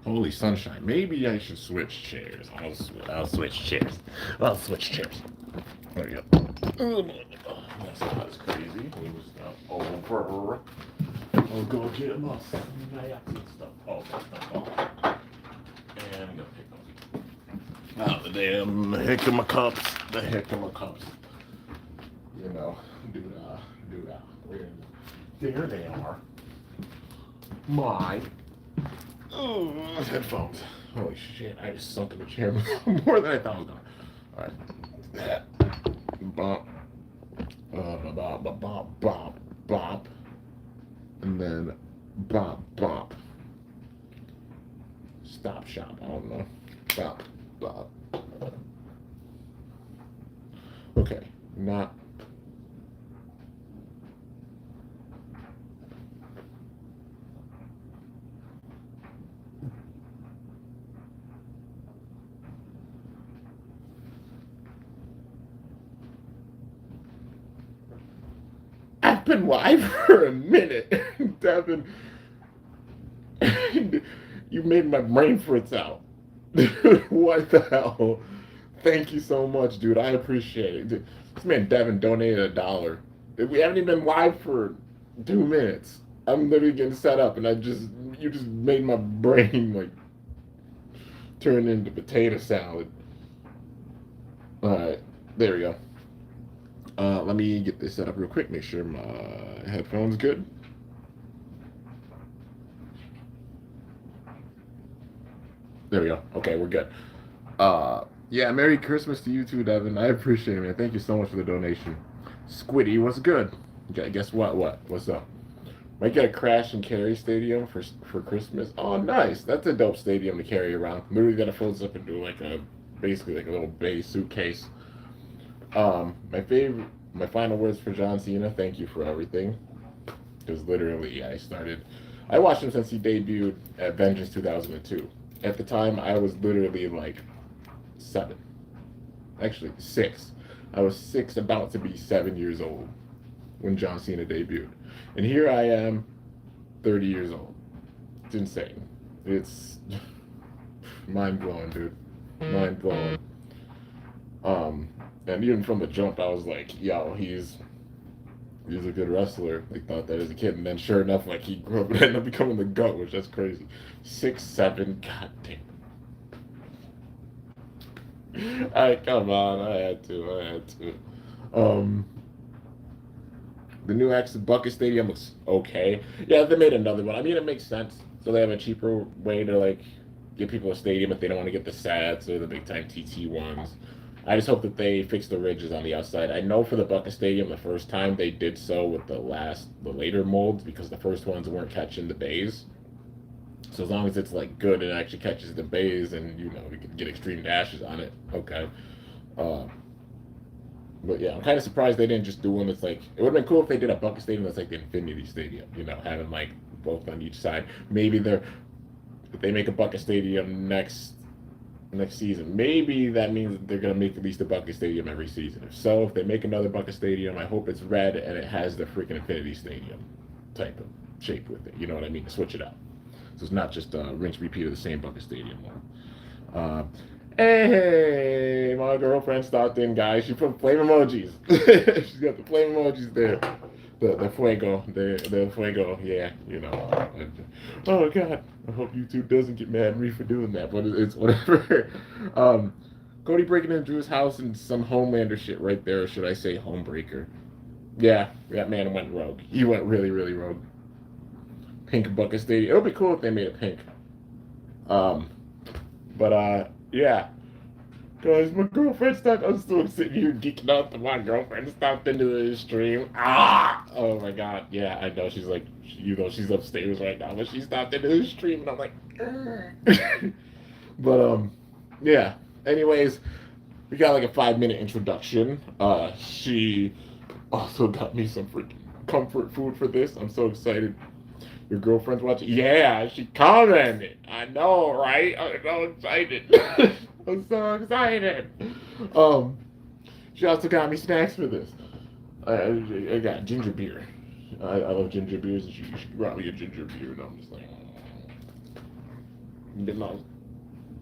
Holy sunshine. Maybe I should switch chairs. I'll switch chairs. I'll switch chairs. There we go. Oh, that's not as crazy. We'll stop over. I'll go get my snacks and stuff. Oh, that's not all. And I'm gonna pick up. Oh, the damn heck of my cups. The heck of my cups. You know, do that. There they are. My headphones. Holy shit, I just sunk in the chair more than I thought I was going. Alright. That. Bop. Bop, bop, bop, bop, bop. And then bop, bop. Stop shop, I don't know. Bop, bop. Okay, not. I've been live for a minute, Devin. You made my brain fritz out. Dude, what the hell? Thank you so much, dude. I appreciate it. Dude, this man Devin donated $1. We haven't even been live for 2 minutes. I'm literally getting set up, and you just made my brain like turn into potato salad. All right, there we go. Let me get this set up real quick. Make sure my headphones good. There we go. Okay, we're good. Yeah, Merry Christmas to you too, Devin. I appreciate it, man. Thank you so much for the donation. Squiddy, what's good? Okay, guess what? What's up? Might get a crash and carry stadium for Christmas. Oh, nice. That's a dope stadium to carry around. Literally gonna fold this up into basically like a little base suitcase. My final words for John Cena. Thank you for everything. Because literally, I watched him since he debuted at Vengeance 2002. At the time, I was literally like 7, actually 6. I was 6, about to be 7 years old when John Cena debuted, and here I am, 30 years old. It's insane. It's mind blowing, dude. Mind blowing. And even from the jump, I was like, yo, he's a good wrestler. I thought that as a kid, and then sure enough, like he grew up and ended up becoming the GOAT, which that's crazy. 6'7", goddamn. Come on, I had to. The new X Bucket Stadium looks okay. Yeah, they made another one. I mean, it makes sense. So they have a cheaper way to like give people a stadium if they don't want to get the SATs or the big time TT ones. I just hope that they fix the ridges on the outside. I know for the Bucket Stadium, the first time they did so with the later molds because the first ones weren't catching the bays. So as long as it's like good and actually catches the bays, and you can get extreme dashes on it, okay. But yeah, I'm kind of surprised they didn't just do one that's like. It would have been cool if they did a Bucket Stadium that's like the Infinity Stadium, having like both on each side. Maybe if they make a Bucket Stadium next season, maybe that means that they're going to make at least a Bucket Stadium every season. If so, if they make another Bucket Stadium, I hope it's red and it has the freaking Infinity Stadium type of shape with it. You know what I mean? To switch it up. So it's not just a rinse repeat of the same Bucket Stadium one. Hey, my girlfriend stopped in, guys. She put flame emojis. She's got the flame emojis there. The fuego, the fuego, yeah, Oh God, I hope YouTube doesn't get mad at me for doing that, but it's whatever. Cody breaking into Drew's house and some Homelander shit right there, or should I say Homebreaker? Yeah, that man went rogue. He went really, really rogue. Pink Bucket Stadium. It would be cool if they made it pink. Yeah. Guys, my girlfriend stopped. I'm still sitting here geeking out that my girlfriend stopped into the stream. Oh my God. Yeah, I know. She's like, she's upstairs right now, but she stopped into the stream, and I'm like, But, yeah. Anyways, we got like a 5-minute introduction. She also got me some freaking comfort food for this. I'm so excited. Your girlfriend's watching? Yeah, she commented. I know, right? I'm so excited. I'm so excited. She also got me snacks for this. I got ginger beer. I love ginger beers, and she brought me a ginger beer, and I'm just like, getting all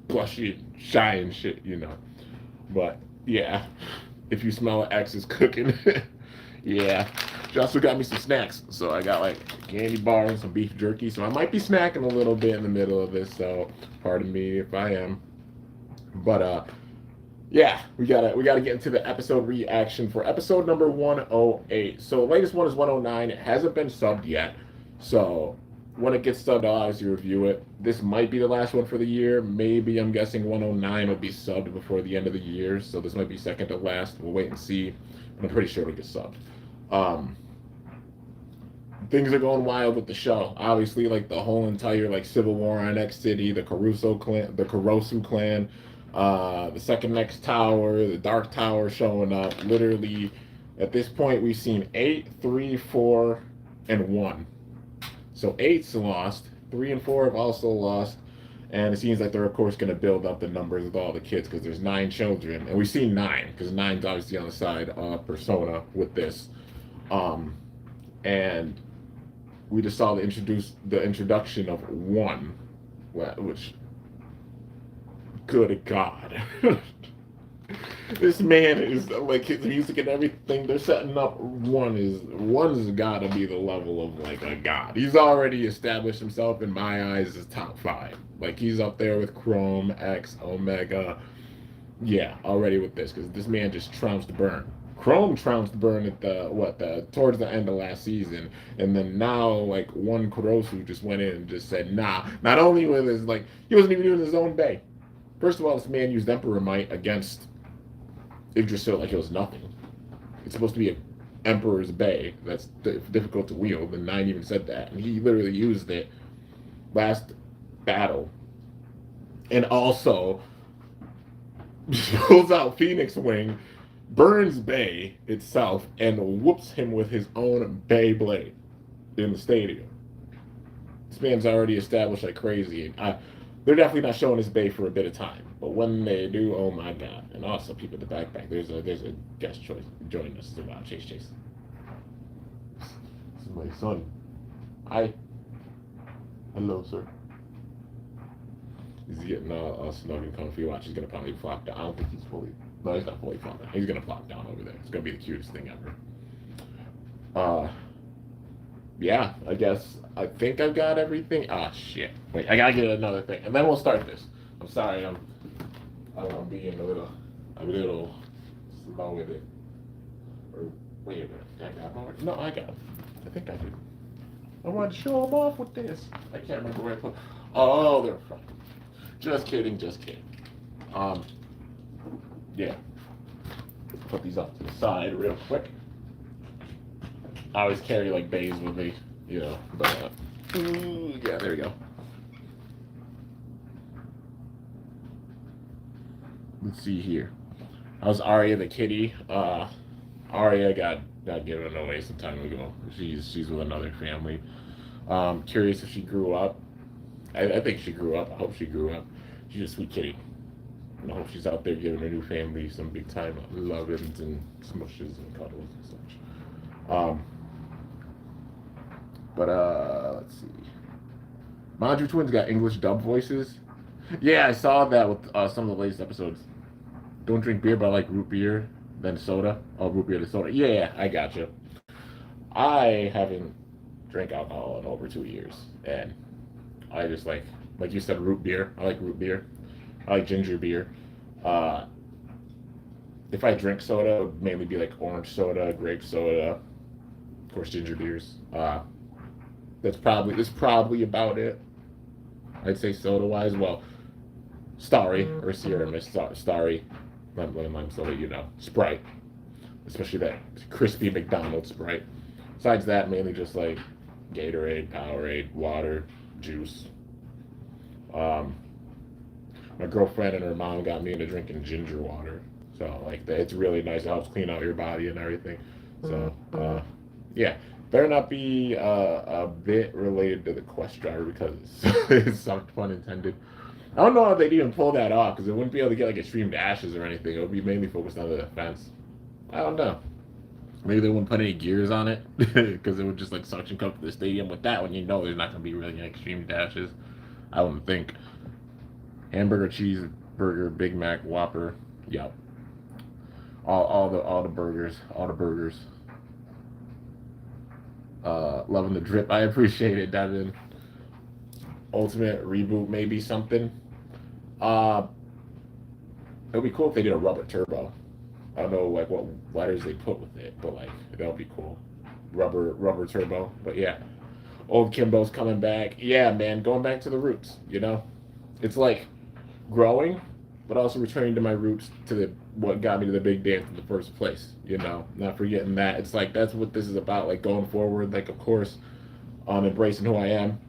blushy and shy and shit, But yeah, if you smell X is cooking, yeah. She also got me some snacks, so I got like a candy bar and some beef jerky. So I might be snacking a little bit in the middle of this. So pardon me if I am. But yeah, we gotta get into the episode reaction for episode number 108. So the latest one is 109. It hasn't been subbed yet. So when it gets subbed, I'll obviously review it. This might be the last one for the year. Maybe I'm guessing 109 will be subbed before the end of the year. So this might be second to last. We'll wait and see. But I'm pretty sure it'll get subbed. Things are going wild with the show. Obviously, like the whole entire like civil war on X City, the Kurosu clan, the second next tower, the Dark Tower showing up. Literally, at this point, we've seen 8, 3, 4, and 1. So 8's lost. 3 and 4 have also lost. And it seems like they're, of course, going to build up the numbers with all the kids because there's 9 children. And we've seen 9 because 9's obviously on the side of Persona with this. And we just saw the introduction of 1, which, good God. This man is like his music and everything they're setting up. One's got to be the level of like a god. He's already established himself in my eyes as top 5. Like he's up there with Chrome, X, Omega. Yeah, already with this because this man just trounced Burn. Chrome trounced Burn at towards the end of last season, and then now like one Kurosu just went in and just said nah. Not only with his like he wasn't even using his own bay. First of all, this man used Emperor Might against Yggdrasil like it was nothing. It's supposed to be an Emperor's Bay that's difficult to wield, and 9 even said that. And he literally used it last battle. And also pulls out Phoenix Wing, burns Bay itself, and whoops him with his own Beyblade in the stadium. This man's already established like crazy. They're definitely not showing his Bay for a bit of time. But when they do, oh my God. And also people in the backpack. There's a guest choice joining us as well. Chase. This is my son. Hi. Hello, sir. He's getting all snug and comfy. Watch, he's gonna probably flop down. I don't think he's fully. No, he's not fully flopped down. He's gonna flop down over there. It's gonna be the cutest thing ever. Yeah, I think I've got everything. Ah, shit. Wait, I gotta get another thing, and then we'll start this. I'm sorry, I'm being a little slow with it. Or wait a minute, no, I got it. I think I do. I wanted to show them off with this. I can't remember where I put. Oh, they're front. Just kidding. Yeah. Put these off to the side real quick. I always carry like bays with me, but yeah, there we go. Let's see here. How's Arya the kitty? Arya got given away some time ago. She's with another family. Curious if she grew up. I think she grew up. I hope she grew up. She's a sweet kitty. And I hope she's out there giving her new family some big time lovings and smushes and cuddles and such. But let's see. Manju Twins got English dub voices. Yeah, I saw that with some of the latest episodes. Don't drink beer, but I like root beer, then soda. Oh, root beer to soda. Yeah, I gotcha. I haven't drank alcohol in over 2 years, and I just like you said, root beer. I like root beer. I like ginger beer. If I drink soda, it would mainly be like orange soda, grape soda, of course, ginger beers. That's probably about it. I'd say soda wise. Well, Starry or Sierra Mist Starry, lime soda, Sprite, especially that crispy McDonald's Sprite. Besides that, mainly just like Gatorade, Powerade, water, juice. My girlfriend and her mom got me into drinking ginger water, so like it's really nice. It helps clean out your body and everything. So yeah. Better not be a bit related to the quest driver because it sucked, pun intended. I don't know if they'd even pull that off because it wouldn't be able to get like extreme dashes or anything. It would be mainly focused on the defense. I don't know. Maybe they wouldn't put any gears on it because it would just like suction cup to the stadium with that one. There's not going to be really any extreme dashes. I wouldn't think. Hamburger, cheeseburger, Big Mac, Whopper. Yep. All the burgers. All the burgers. Loving the drip. I appreciate it, Devin. Ultimate reboot, maybe something. Uh, it'd be cool if they did a rubber turbo. I don't know like what letters they put with it, but like that would be cool. Rubber turbo. But yeah, old Kimbo's coming back. Yeah, man, going back to the roots. You know, it's like growing, but also returning to my roots to the what got me to the big dance in the first place. You know, not forgetting that. It's like that's what this is about. Like going forward. Like of course, embracing who I am,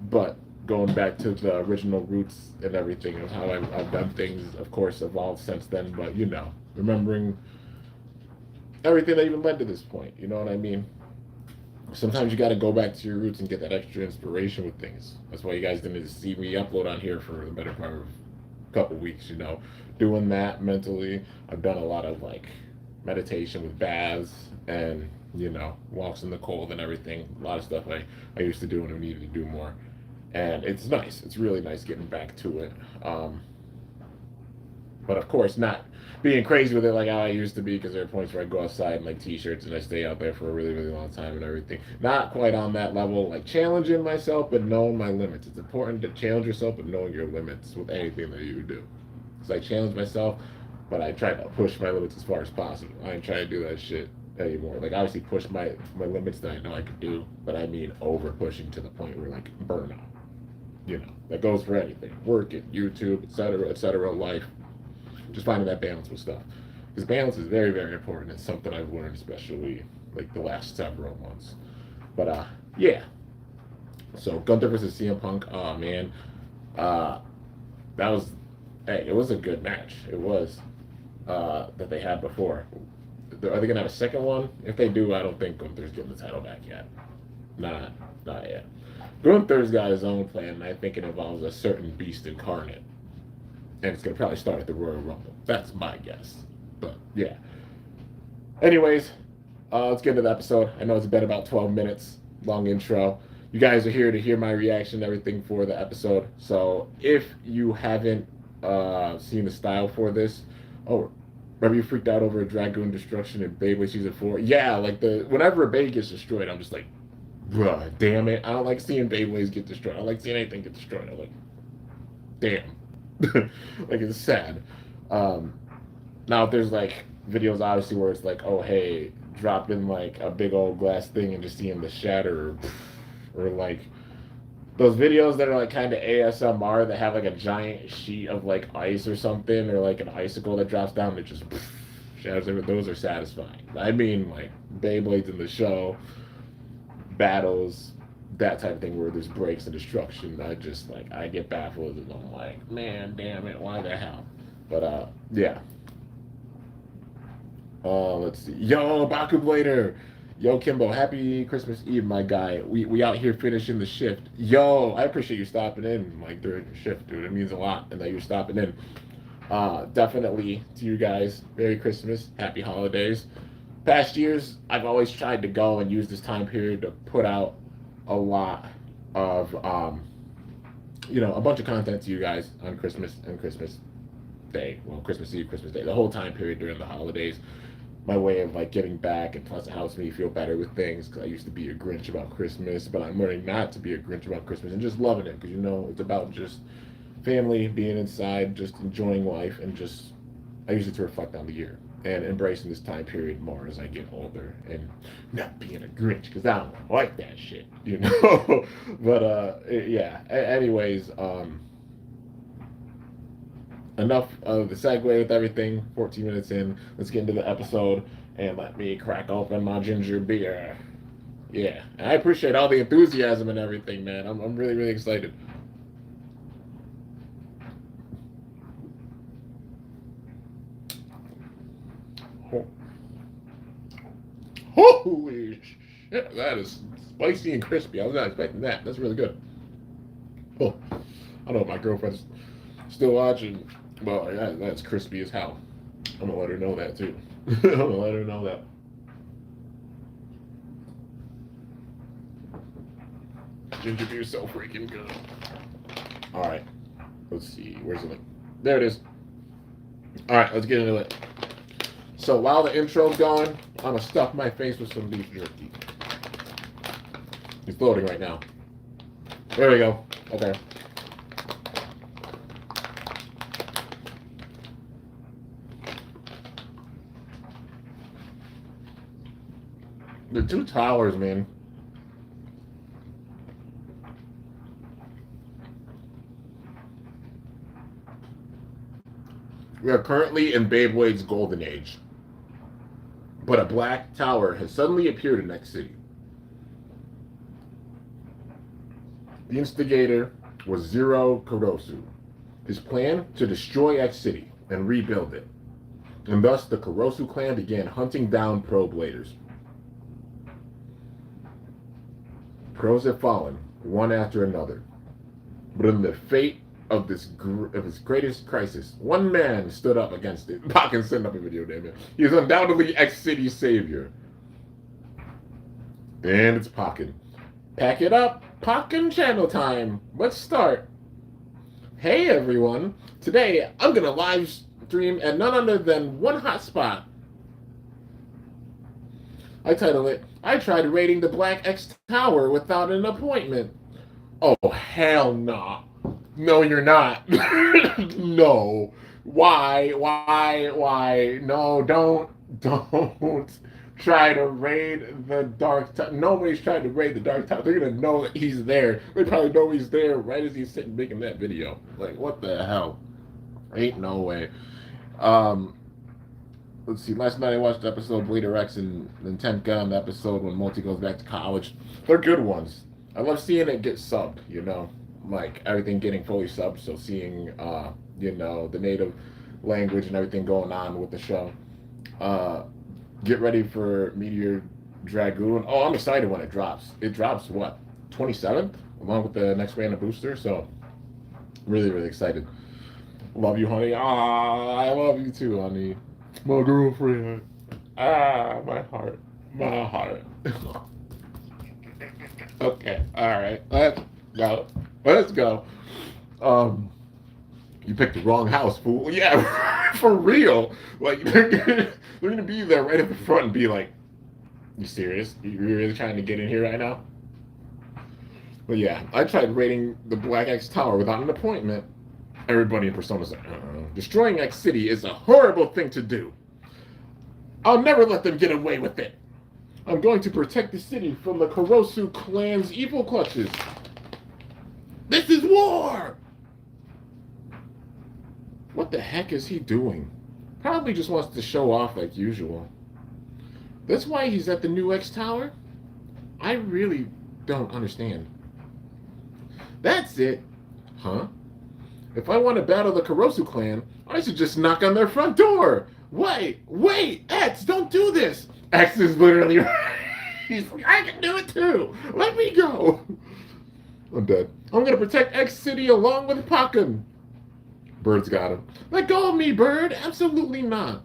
but going back to the original roots and everything of how I've done things. Of course, evolved since then. But you know, remembering everything that even led to this point. You know what I mean? Sometimes you got to go back to your roots and get that extra inspiration with things. That's why you guys didn't see me upload on here for the better part of a couple weeks. You know, doing that mentally. I've done a lot of like meditation with baths and you know walks in the cold and everything. A lot of stuff I used to do and I needed to do more. And it's nice. It's really nice getting back to it. But of course, not being crazy with it like how I used to be, because there are points where I go outside in like t-shirts and I stay out there for a really, really long time and everything. Not quite on that level, like challenging myself, but knowing my limits. It's important to challenge yourself, but knowing your limits with anything that you do. So I challenge myself, but I try to push my limits as far as possible. I ain't trying to do that shit anymore. Like obviously push my limits that I know I could do, but I mean over pushing to the point where like burnout. You know, that goes for anything. Working, YouTube, etc., life. Just finding that balance with stuff. Because balance is very, very important. It's something I've learned, especially like the last several months. But yeah. So Gunther versus CM Punk. Oh man, that was. Hey, it was a good match. It was that they had before. Are they gonna have a second one? If they do, I don't think Gunther's getting the title back yet. Not yet. Gunther's got his own plan, and I think it involves a certain beast incarnate. And it's going to probably start at the Royal Rumble. That's my guess. But, yeah. Anyways, let's get into the episode. I know it's been about 12 minutes, long intro. You guys are here to hear my reaction and everything for the episode. So, if you haven't seen the style for this, remember you freaked out over a Dragoon destruction in Beyblade Season 4? Yeah, like whenever a Beyblade gets destroyed, I'm just like, bruh, damn it. I don't like seeing Beyblades get destroyed. I like seeing anything get destroyed. I'm like, damn. Like, it's sad. Now, if there's, like, videos, obviously, where it's like, oh, hey, dropped in, like, a big old glass thing and just seeing the shatter, or, like, those videos that are, like, kind of ASMR that have, like, a giant sheet of, like, ice or something, or, like, an icicle that drops down that just shatters everything. Those are satisfying. I mean, like, Beyblades in the show, battles, that type of thing where there's breaks and destruction. I get baffled and I'm like, man, damn it, why the hell? But yeah. Let's see. Yo, Bakublader. Yo, Kimbo, happy Christmas Eve, my guy. We out here finishing the shift. Yo, I appreciate you stopping in like during your shift, dude. It means a lot, and that you're stopping in. Definitely to you guys, Merry Christmas, Happy Holidays. Past years, I've always tried to go and use this time period to put out a lot of a bunch of content to you guys on Christmas and Christmas Day. Well, Christmas Eve, Christmas Day, the whole time period during the holidays. My way of like getting back, and plus it helps me feel better with things, because I used to be a Grinch about Christmas, but I'm learning not to be a Grinch about Christmas and just loving it, because it's about just family, being inside, just enjoying life, and just I use it to reflect on the year and embracing this time period more as I get older, and not being a Grinch, because I don't like that shit, But yeah. Anyways, enough of the segue with everything. 14 minutes in. Let's get into the episode, and let me crack open my ginger beer. Yeah, and I appreciate all the enthusiasm and everything, man. I'm really, really excited. Holy shit, that is spicy and crispy. I was not expecting that. That's really good. Oh, I don't know if my girlfriend's still watching. Well, that's crispy as hell. I'm gonna let her know that too. I'm gonna let her know that. Ginger beer's so freaking good. All right, Let's see. Where's the link? There it is. All right, let's get into it. So while the intro's going, I'm gonna stuff my face with some beef jerky. It's loading right now. There we go. Okay. The two towers, man. We are currently in Beyblade's golden age. But a black tower has suddenly appeared in X City. The instigator was Zero Kurosu. His plan to destroy X City and rebuild it. And thus the Kurosu clan began hunting down pro-bladers. Pros have fallen, one after another. But in the fate of his greatest crisis, one man stood up against it. I can send up a video, damn it. He is undoubtedly X City's savior. And it's Pakken. Pack it up, Pakken channel time. Let's start. Hey everyone. Today I'm gonna live stream at none other than one hotspot. I title it, I tried raiding the Black X Tower without an appointment. Oh, hell no. No, you're not. No. Why? No, don't try to raid the Dark Tower. Nobody's trying to raid the Dark Tower. They're going to know that he's there. They probably know he's there right as he's sitting making that video. Like, what the hell? Ain't no way. Let's see. Last night I watched the episode Bleeder X and 10th Gun, the episode when Multi goes back to college. They're good ones. I love seeing it get subbed, you know, like everything getting fully subbed. So seeing, you know, the native language and everything going on with the show. Get ready for Meteor Dragoon. Oh, I'm excited when it drops. It drops what, 27th, along with the next random booster. So really, really excited. Love you, honey. Ah, I love you too, honey. My girlfriend. Ah, my heart. Okay, all right. Let's go. You picked the wrong house, fool. Yeah, for real. Like they're gonna be there right at the front and be like, "You serious? You really trying to get in here right now?" But yeah, I tried raiding the Black X Tower without an appointment. Everybody in Persona's like, destroying X City is a horrible thing to do. I'll never let them get away with it. I'm going to protect the city from the Kurosu clan's evil clutches. This is war! What the heck is he doing? Probably just wants to show off like usual. That's why he's at the new X Tower? I really don't understand. That's it. Huh? If I want to battle the Kurosu clan, I should just knock on their front door. Wait, X, don't do this. X is literally he's like, I can do it too. Let me go. I'm dead. I'm gonna protect X City along with Pakken. Bird's got him. Let go of me, Bird. Absolutely not.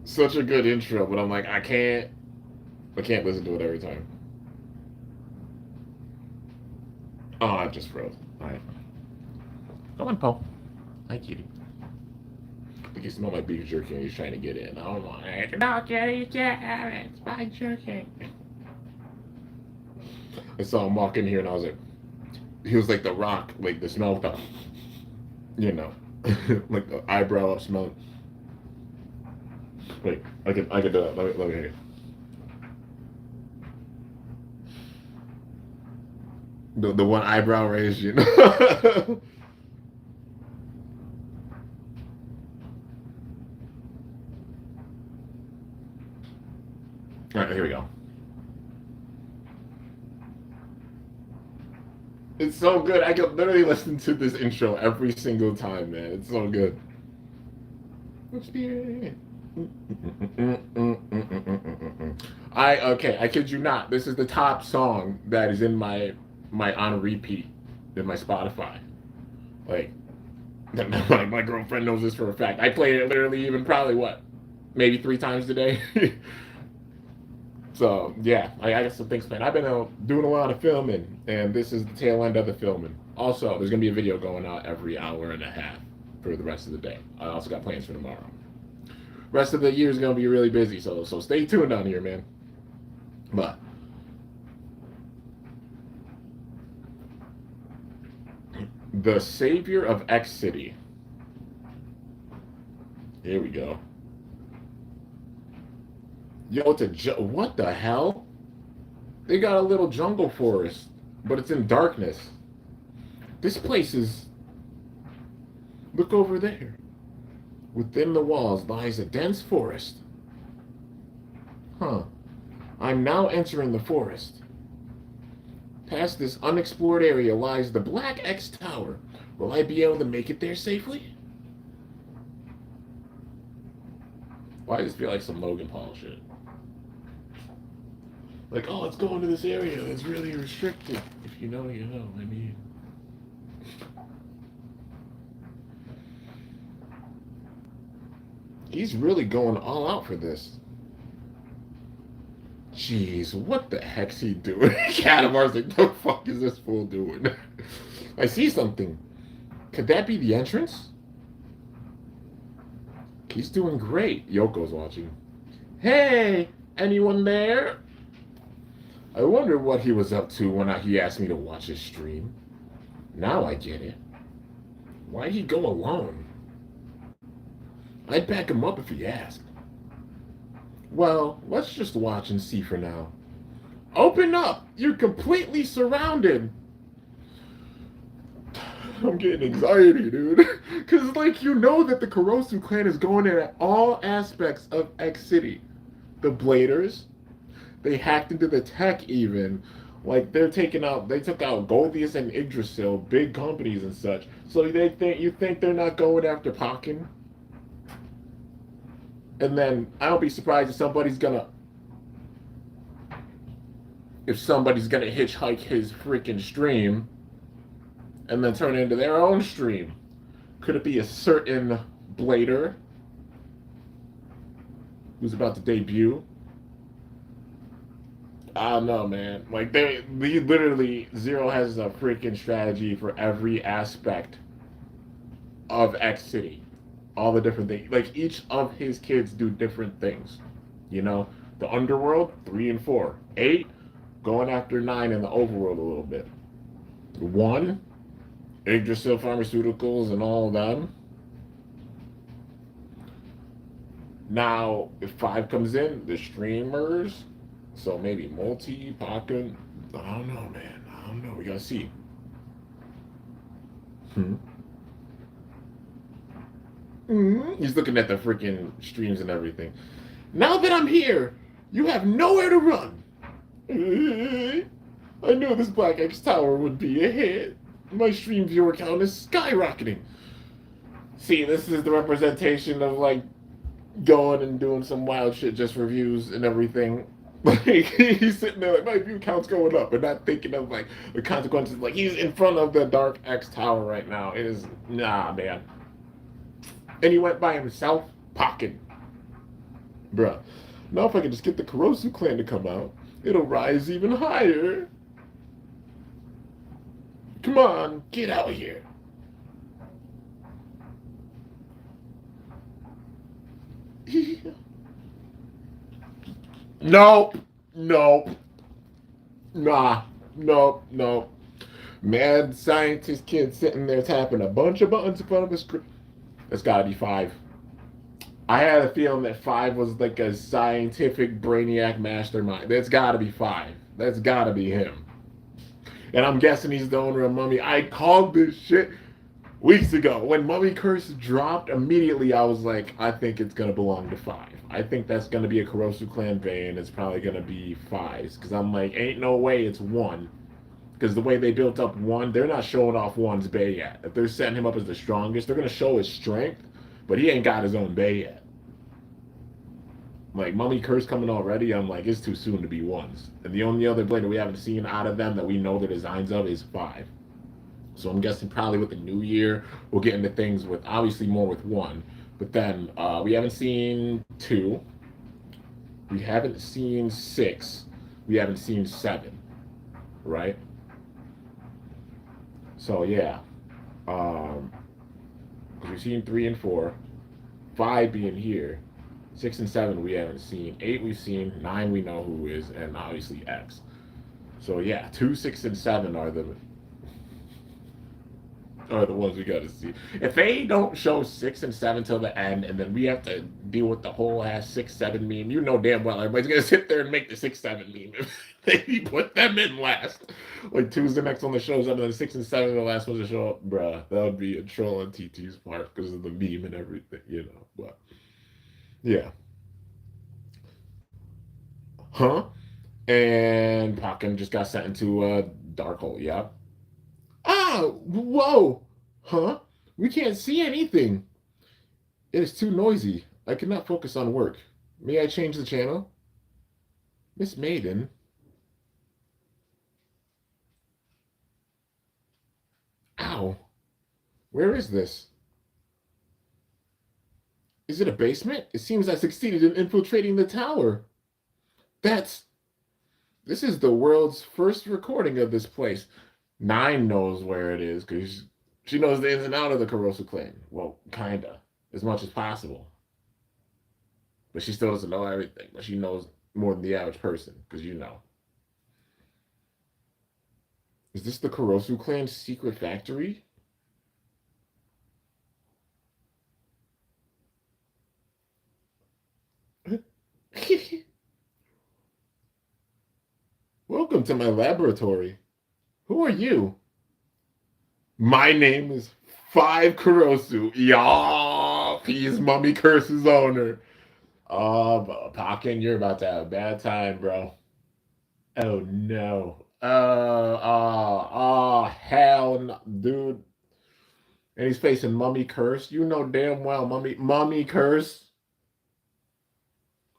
Such a good intro, but I'm like, I can't listen to it every time. Oh, I just froze. All right. Come on, Paul. Hi, kitty. I think you smell my beef jerky and he's trying to get in. Oh my. No, kitty, it's my jerky. I saw him walk in here and I was like, he was like the Rock, like the smell of the, you know, like the eyebrow up smelling. Wait, I could do that. Let me hear it. The one eyebrow raised, you know. All right, here we go. It's so good. I could literally listen to this intro every single time, man. It's so good. I kid you not. This is the top song that is in my on repeat in my Spotify. Like my girlfriend knows this for a fact. I play it literally even probably maybe 3 times a day. So yeah, I got some things planned. I've been doing a lot of filming, and this is the tail end of the filming. Also, there's gonna be a video going out every hour and a half for the rest of the day. I also got plans for tomorrow. Rest of the year is gonna be really busy, so stay tuned on here, man. But the savior of X City. Here we go. Yo, what the hell? They got a little jungle forest, but it's in darkness. This place is. Look over there. Within the walls lies a dense forest. Huh. I'm now entering the forest. Past this unexplored area lies the Black X Tower. Will I be able to make it there safely? Why does it feel like some Logan Paul shit? Like, oh, let's go into this area that's really restricted. If you know, you know. I mean. He's really going all out for this. Jeez, what the heck's he doing? Catamar's like, the fuck is this fool doing? I see something. Could that be the entrance? He's doing great. Yoko's watching. Hey, anyone there? I wonder what he was up to when he asked me to watch his stream. Now I get it. Why'd he go alone? I'd back him up if he asked. Well, let's just watch and see for now. Open up! You're completely surrounded! I'm getting anxiety, dude. Because, like, you know that the Kurosu clan is going in at all aspects of X City. The Bladers, they hacked into the tech even. Like, they took out Goldius and Yggdrasil, big companies and such. So you think they're not going after Pakken? And then I don't be surprised if somebody's gonna hitchhike his freaking stream and then turn it into their own stream. Could it be a certain Blader who's about to debut? I don't know, man. Like they literally Zero has a freaking strategy for every aspect of X City. All the different things. Like each of his kids do different things. You know, the underworld 3 and 4, 8 going after 9 in the overworld a little bit. 1 Yggdrasil Pharmaceuticals and all of them. Now, if 5 comes in, the streamers. So maybe multi, Pakken. I don't know, man. I don't know. We gotta see. He's looking at the freaking streams and everything. Now that I'm here, you have nowhere to run. I knew this Black X Tower would be a hit. My stream viewer count is skyrocketing. See, this is the representation of like going and doing some wild shit just for views and everything. Like he's sitting there like my view count's going up, and not thinking of like the consequences. Like he's in front of the Dark X Tower right now. It is man. And he went by himself, Pakken. Bruh. Now if I can just get the Kurosu clan to come out, it'll rise even higher. Come on, get out here. Nope. Nope. Nah. Nope. Nope. Mad scientist kid sitting there tapping a bunch of buttons in front of a screen. That's gotta be 5. I had a feeling that 5 was like a scientific brainiac mastermind. That's gotta be 5. That's gotta be him. And I'm guessing he's the owner of Mummy. I called this shit weeks ago. When Mummy Curse dropped, immediately I was like, I think it's gonna belong to 5. I think that's gonna be a Kurosu clan vein. It's probably gonna be 5's. Because I'm like, ain't no way it's 1. Because the way they built up 1, they're not showing off 1's bay yet. If they're setting him up as the strongest, they're going to show his strength, but he ain't got his own bay yet. Like, Mummy Curse coming already, I'm like, it's too soon to be 1's. And the only other blade that we haven't seen out of them that we know the designs of is 5. So I'm guessing probably with the new year, we'll get into things with, obviously more with 1. But then we haven't seen 2. We haven't seen 6. We haven't seen 7, right? So yeah, um, we've seen 3 and 4, 5 being here, 6 and 7 we haven't seen, 8 we've seen, 9 we know who is, and obviously X. So yeah, 2, 6, and 7 are the ones we got to see. If they don't show 6 and 7 till the end, and then we have to deal with the whole ass 6 7 meme, you know damn well everybody's gonna sit there and make the 6 7 meme. If they put them in last, like 2's the next one that shows up, and then 6 and 7 are the last ones to show up, bruh. That would be a troll on TT's part because of the meme and everything, you know. But yeah, huh? And Pakken just got sent into a dark hole. Yeah. Ah, whoa, huh? We can't see anything. It is too noisy. I cannot focus on work. May I change the channel? Miss Maiden? Ow. Where is this? Is it a basement? It seems I succeeded in infiltrating the tower. That's... This is the world's first recording of this place. 9 knows where it is because she knows the ins and out of the Kurosu clan. Well, kinda. As much as possible. But she still doesn't know everything. But she knows more than the average person because you know. Is this the Kurosu clan's secret factory? Welcome to my laboratory. Who are you? My name is 5 Kurosu. Y'all, he's Mummy Curse's owner. Oh, Pakken, you're about to have a bad time, bro. Oh no. Hell no, dude. And he's facing Mummy Curse. You know damn well, Mummy Curse.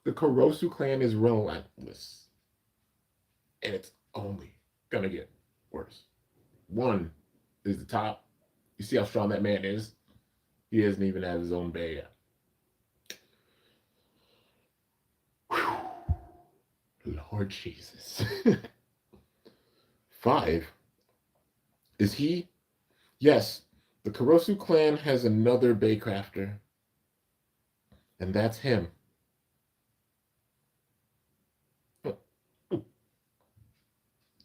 The Kurosu clan is relentless. And it's only gonna get worse. 1 is the top. You see how strong that man is? He doesn't even have his own bay yet. Whew. Lord Jesus. 5. Is he? Yes. The Kurosu clan has another Baycrafter. And that's him.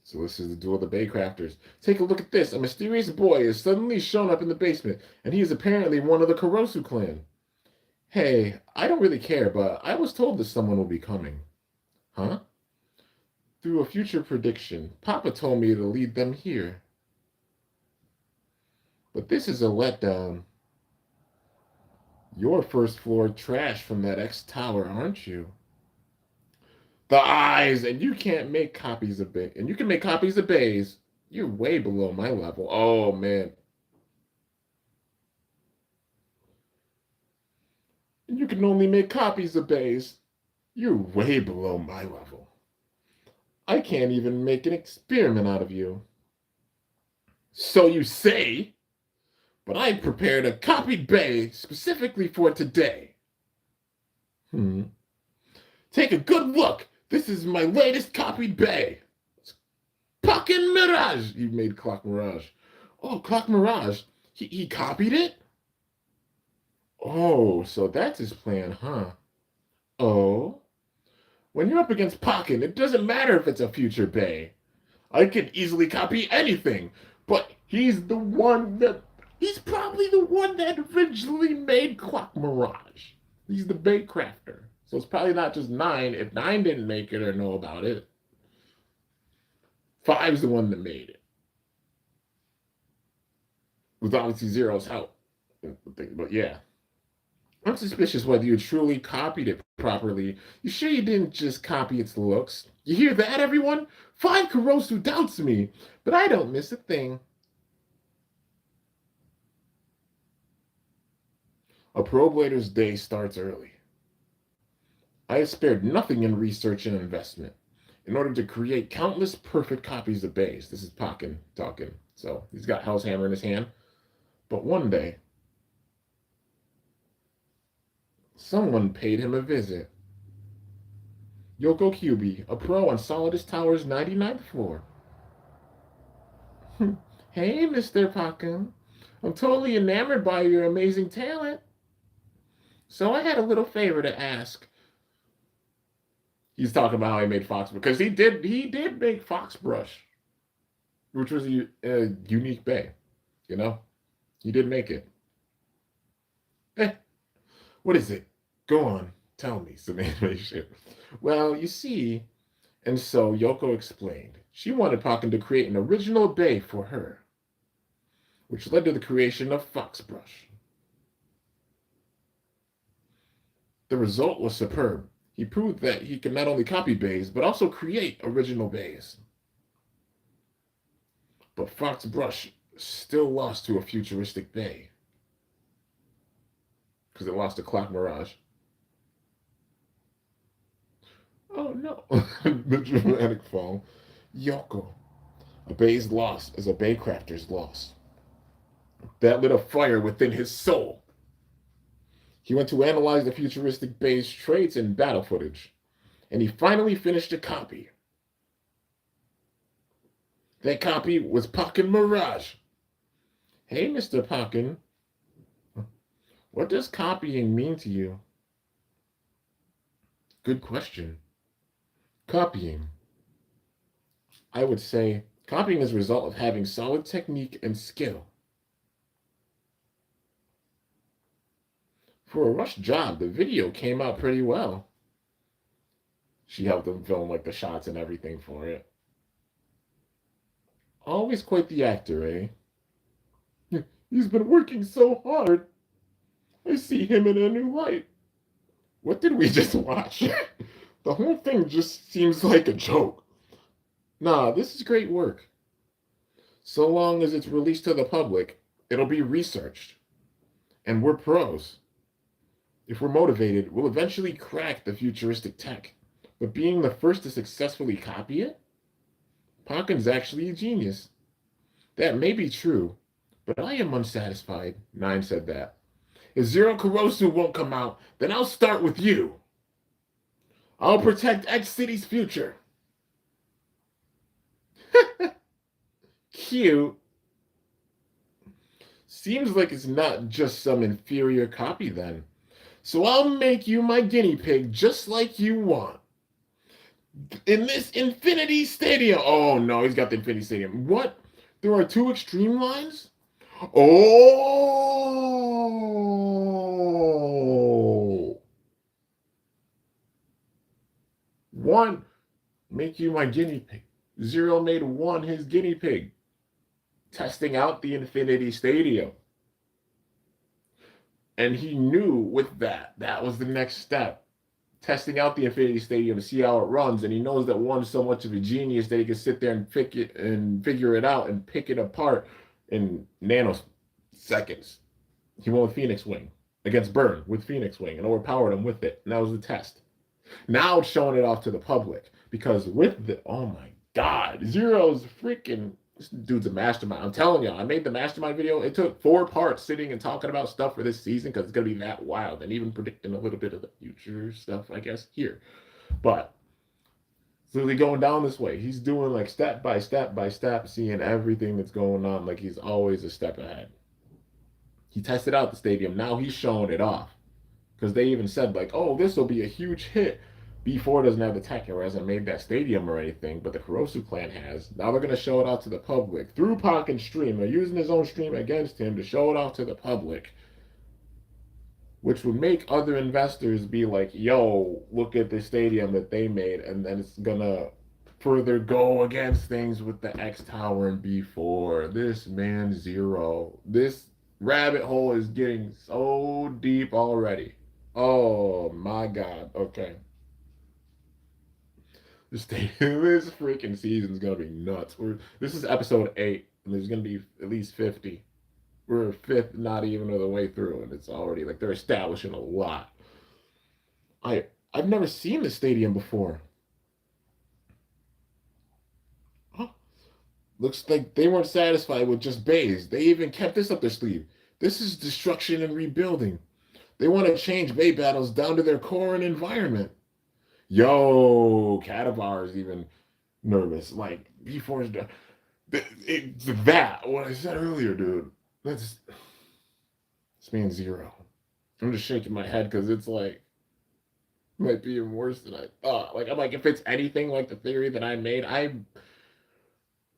So this is the duel of the Baycrafters. Take a look at this. A mysterious boy has suddenly shown up in the basement, and he is apparently one of the Kurosu clan. Hey, I don't really care, but I was told that someone will be coming. Huh? Through a future prediction, Papa told me to lead them here. But this is a letdown. You're first floor trash from that X tower, aren't you? The eyes, and you can't make copies of Bay, and you can make copies of Bays. You're way below my level. Oh man. And you can only make copies of Bays. You're way below my level. I can't even make an experiment out of you. So you say, but I prepared a copied Bay specifically for today. Take a good look. This is my latest copied Bay. Pakken Mirage. You made Clock Mirage. Oh, Clock Mirage. He copied it? Oh, so that's his plan, huh? Oh? When you're up against Pakken, it doesn't matter if it's a future Bay. I can easily copy anything, but he's probably the one that originally made Clock Mirage. He's the Baycrafter. So it's probably not just 9. If 9 didn't make it or know about it, 5's the one that made it. With obviously 0's help. But yeah. I'm suspicious whether you truly copied it properly. You sure you didn't just copy its looks? You hear that, everyone? 5 Kurosu doubts me, but I don't miss a thing. A Pro Blader's day starts early. I have spared nothing in research and investment in order to create countless perfect copies of Bays. This is Pakken talking. So he's got Hell's Hammer in his hand. But one day, someone paid him a visit. Yoko Kyubi, a pro on Solidus Tower's 99th floor. Hey, Mr. Pakken. I'm totally enamored by your amazing talent. So I had a little favor to ask. He's talking about how he made Fox because he did make Fox Brush, which was a unique bay. You know, he did make it. Eh, what is it? Go on, tell me some animation. Well, you see, and so Yoko explained. She wanted Pakken to create an original bay for her, which led to the creation of Fox Brush. The result was superb. He proved that he could not only copy bays, but also create original bays. But Fox Brush still lost to a futuristic bay. Because it lost to Clock Mirage. Oh no. The dramatic fall. Yoko. A bay's loss is a baycrafter's loss. That lit a fire within his soul. He went to analyze the futuristic bay's traits and battle footage, and he finally finished a copy. That copy was Pakken Mirage. Hey, Mr. Pakken, what does copying mean to you? Good question. Copying. I would say copying is a result of having solid technique and skill. For a rushed job, the video came out pretty well. She helped him film like the shots and everything for it. Always quite the actor, eh? He's been working so hard. I see him in a new light. What did we just watch? The whole thing just seems like a joke. Nah, this is great work. So long as it's released to the public, it'll be researched. And we're pros. If we're motivated, we'll eventually crack the futuristic tech. But being the first to successfully copy it? Pakken's actually a genius. That may be true, but I am unsatisfied. Nine said that. If Zero Kurosu won't come out, then I'll start with you. I'll protect X City's future. Cute. Seems like it's not just some inferior copy then. So I'll make you my guinea pig just like you want. In this Infinity Stadium. Oh no, he's got the Infinity Stadium. What? There are two extreme lines? Oh. One, make you my guinea pig. Zero made one his guinea pig. Testing out the Infinity Stadium. And he knew with that was the next step. Testing out the Infinity Stadium to see how it runs. And he knows that one's so much of a genius that he can sit there and pick it and figure it out and pick it apart in nanoseconds. He won with Phoenix Wing against Burn with Phoenix Wing and overpowered him with it. And that was the test. Now it's showing it off to the public because with the, oh my God, Zero's freaking, this dude's a mastermind. I'm telling y'all, I made the mastermind video. It took 4 parts sitting and talking about stuff for this season because it's going to be that wild and even predicting a little bit of the future stuff, I guess, here. But it's literally going down this way. He's doing like step by step by step, seeing everything that's going on like he's always a step ahead. He tested out the stadium. Now he's showing it off because they even said like, oh, this will be a huge hit. B4 doesn't have the tech or hasn't made that stadium or anything, but the Kurosu clan has. Now they're going to show it out to the public through Pakken's stream. They're using his own stream against him to show it off to the public, which would make other investors be like, yo, look at the stadium that they made, and then it's going to further go against things with the X Tower and B4. This man Zero. This rabbit hole is getting so deep already. Oh my God. Okay. This freaking season's gonna be nuts. This is episode 8, and there's gonna be at least 50. We're a fifth, not even of the way through, and it's already like they're establishing a lot. I've never seen the stadium before. Huh? Looks like they weren't satisfied with just bays. They even kept this up their sleeve. This is destruction and rebuilding. They want to change bay battles down to their core and environment. Yo, Catabar is even nervous. Like before it's that what I said earlier, dude. That's This means zero. I'm just shaking my head because it's like might be even worse than I thought. Like I'm like, if it's anything like the theory that I made,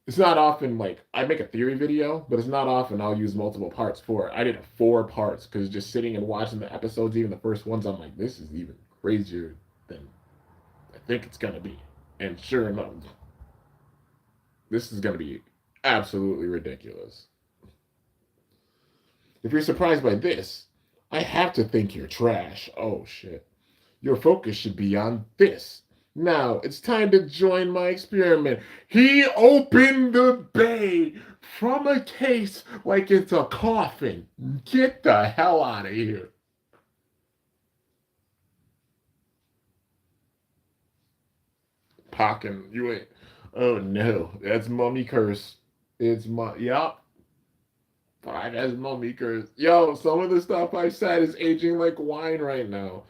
it's not often like I make a theory video, but it's not often I'll use multiple parts for it. I did 4 parts because just sitting and watching the episodes, even the first ones, I'm like, this is even crazier than I think it's gonna be. And sure enough, this is gonna be absolutely ridiculous. If you're surprised by this, I have to think you're trash. Oh shit. Your focus should be on this. Now it's time to join my experiment. He opened the bay from a case like it's a coffin. Get the hell out of here. Pocken, you ain't. Oh no, that's mummy curse. It's my. Yup. Fine, that's mummy curse. Yo, some of the stuff I said is aging like wine right now.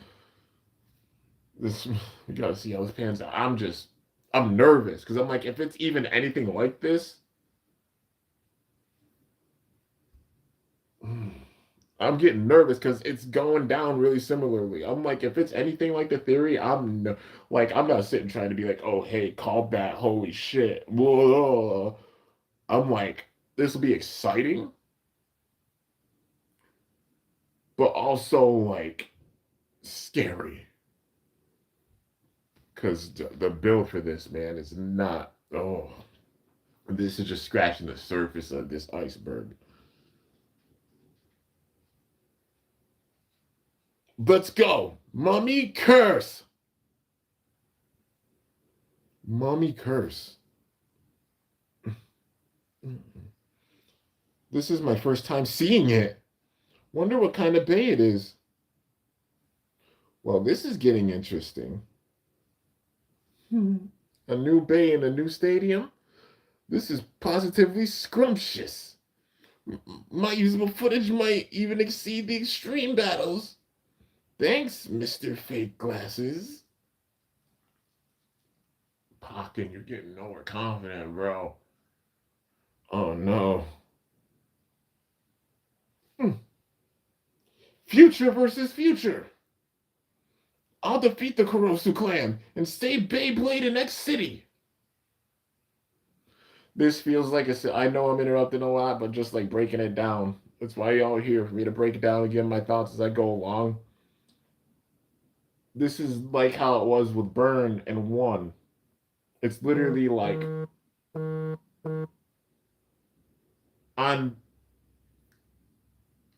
This we gotta see how this pans out. I'm nervous because I'm like, if it's even anything like this, I'm getting nervous because it's going down really similarly. I'm like, if it's anything like the theory, I'm not sitting trying to be like, oh hey, call that, holy shit. Whoa. I'm like, this will be exciting, but also like scary. Because the build for this, man, is not. Oh, this is just scratching the surface of this iceberg. Let's go. Mummy curse. Mummy curse. This is my first time seeing it. Wonder what kind of bay it is. Well, this is getting interesting. A new bay in a new stadium? This is positively scrumptious. My usable footage might even exceed the extreme battles. Thanks, Mr. Fake Glasses. Pocken, you're getting nowhere confident, bro. Oh no. Hmm. Future versus future. I'll defeat the Kurosu clan and save Beyblade in X City. This feels like I know I'm interrupting a lot, but just like breaking it down. That's why y'all are here for me to break it down and give my thoughts as I go along. This is like how it was with Burn and One. It's literally like on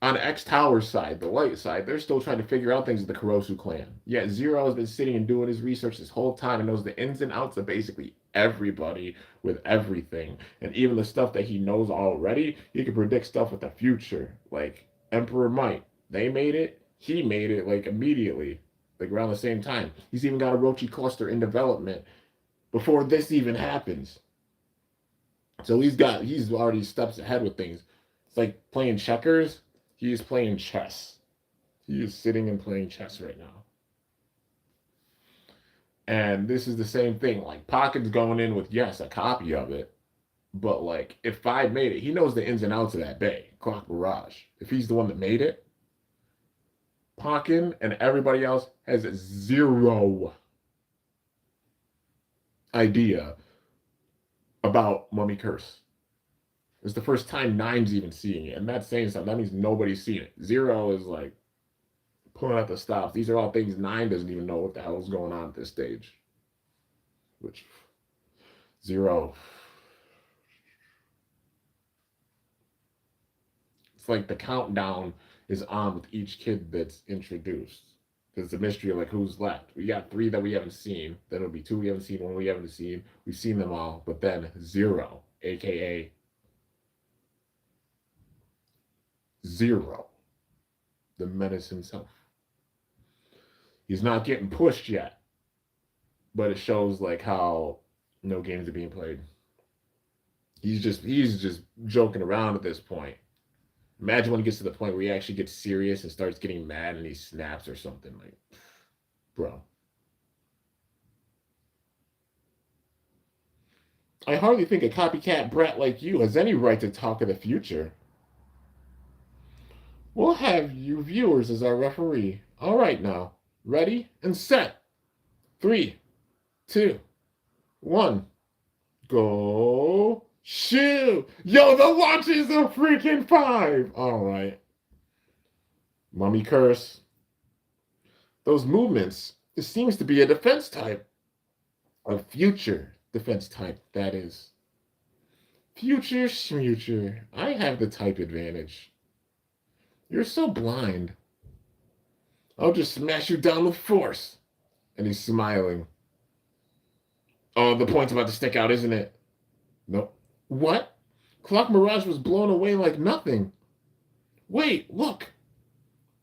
X Tower's side, the light side, they're still trying to figure out things with the Kurosu clan. Yet Zero has been sitting and doing his research this whole time and knows the ins and outs of basically everybody with everything. And even the stuff that he knows already, he can predict stuff with the future. Like Emperor Might, they made it, he made it like immediately, like around the same time. He's even got a Rochi cluster in development before this even happens. So he's already steps ahead with things. It's like playing checkers. He's playing chess. He is sitting and playing chess right now. And this is the same thing. Like Pocket's going in with yes, a copy of it. But like if Five made it, he knows the ins and outs of that bay, Clock Barrage. If he's the one that made it, Pocken and everybody else has zero idea about Mummy Curse. It's the first time Nime's even seeing it, and that's saying something. That means nobody's seen it. Zero is like pulling out the stops. These are all things Nine doesn't even know what the hell is going on at this stage. Which Zero, it's like the countdown is on with each kid that's introduced. There's the mystery of like who's left. We got 3 that we haven't seen. Then it'll be 2 we haven't seen, 1 we haven't seen. We've seen them all, but then Zero, aka Zero, the menace himself. He's not getting pushed yet, but it shows like how no games are being played. He's just joking around at this point. Imagine when he gets to the point where he actually gets serious and starts getting mad and he snaps or something like, bro. I hardly think a copycat brat like you has any right to talk of the future. We'll have you viewers as our referee. All right now. Ready and set. 3, 2, 1. Go. Shoot! Yo, the launch is a freaking 5! Alright. Mummy curse. Those movements, it seems to be a defense type. A future defense type, that is. Future schmuture. I have the type advantage. You're so blind. I'll just smash you down with force. And he's smiling. Oh, the point's about to stick out, isn't it? Nope. What? Clock Mirage was blown away like nothing. Wait, look.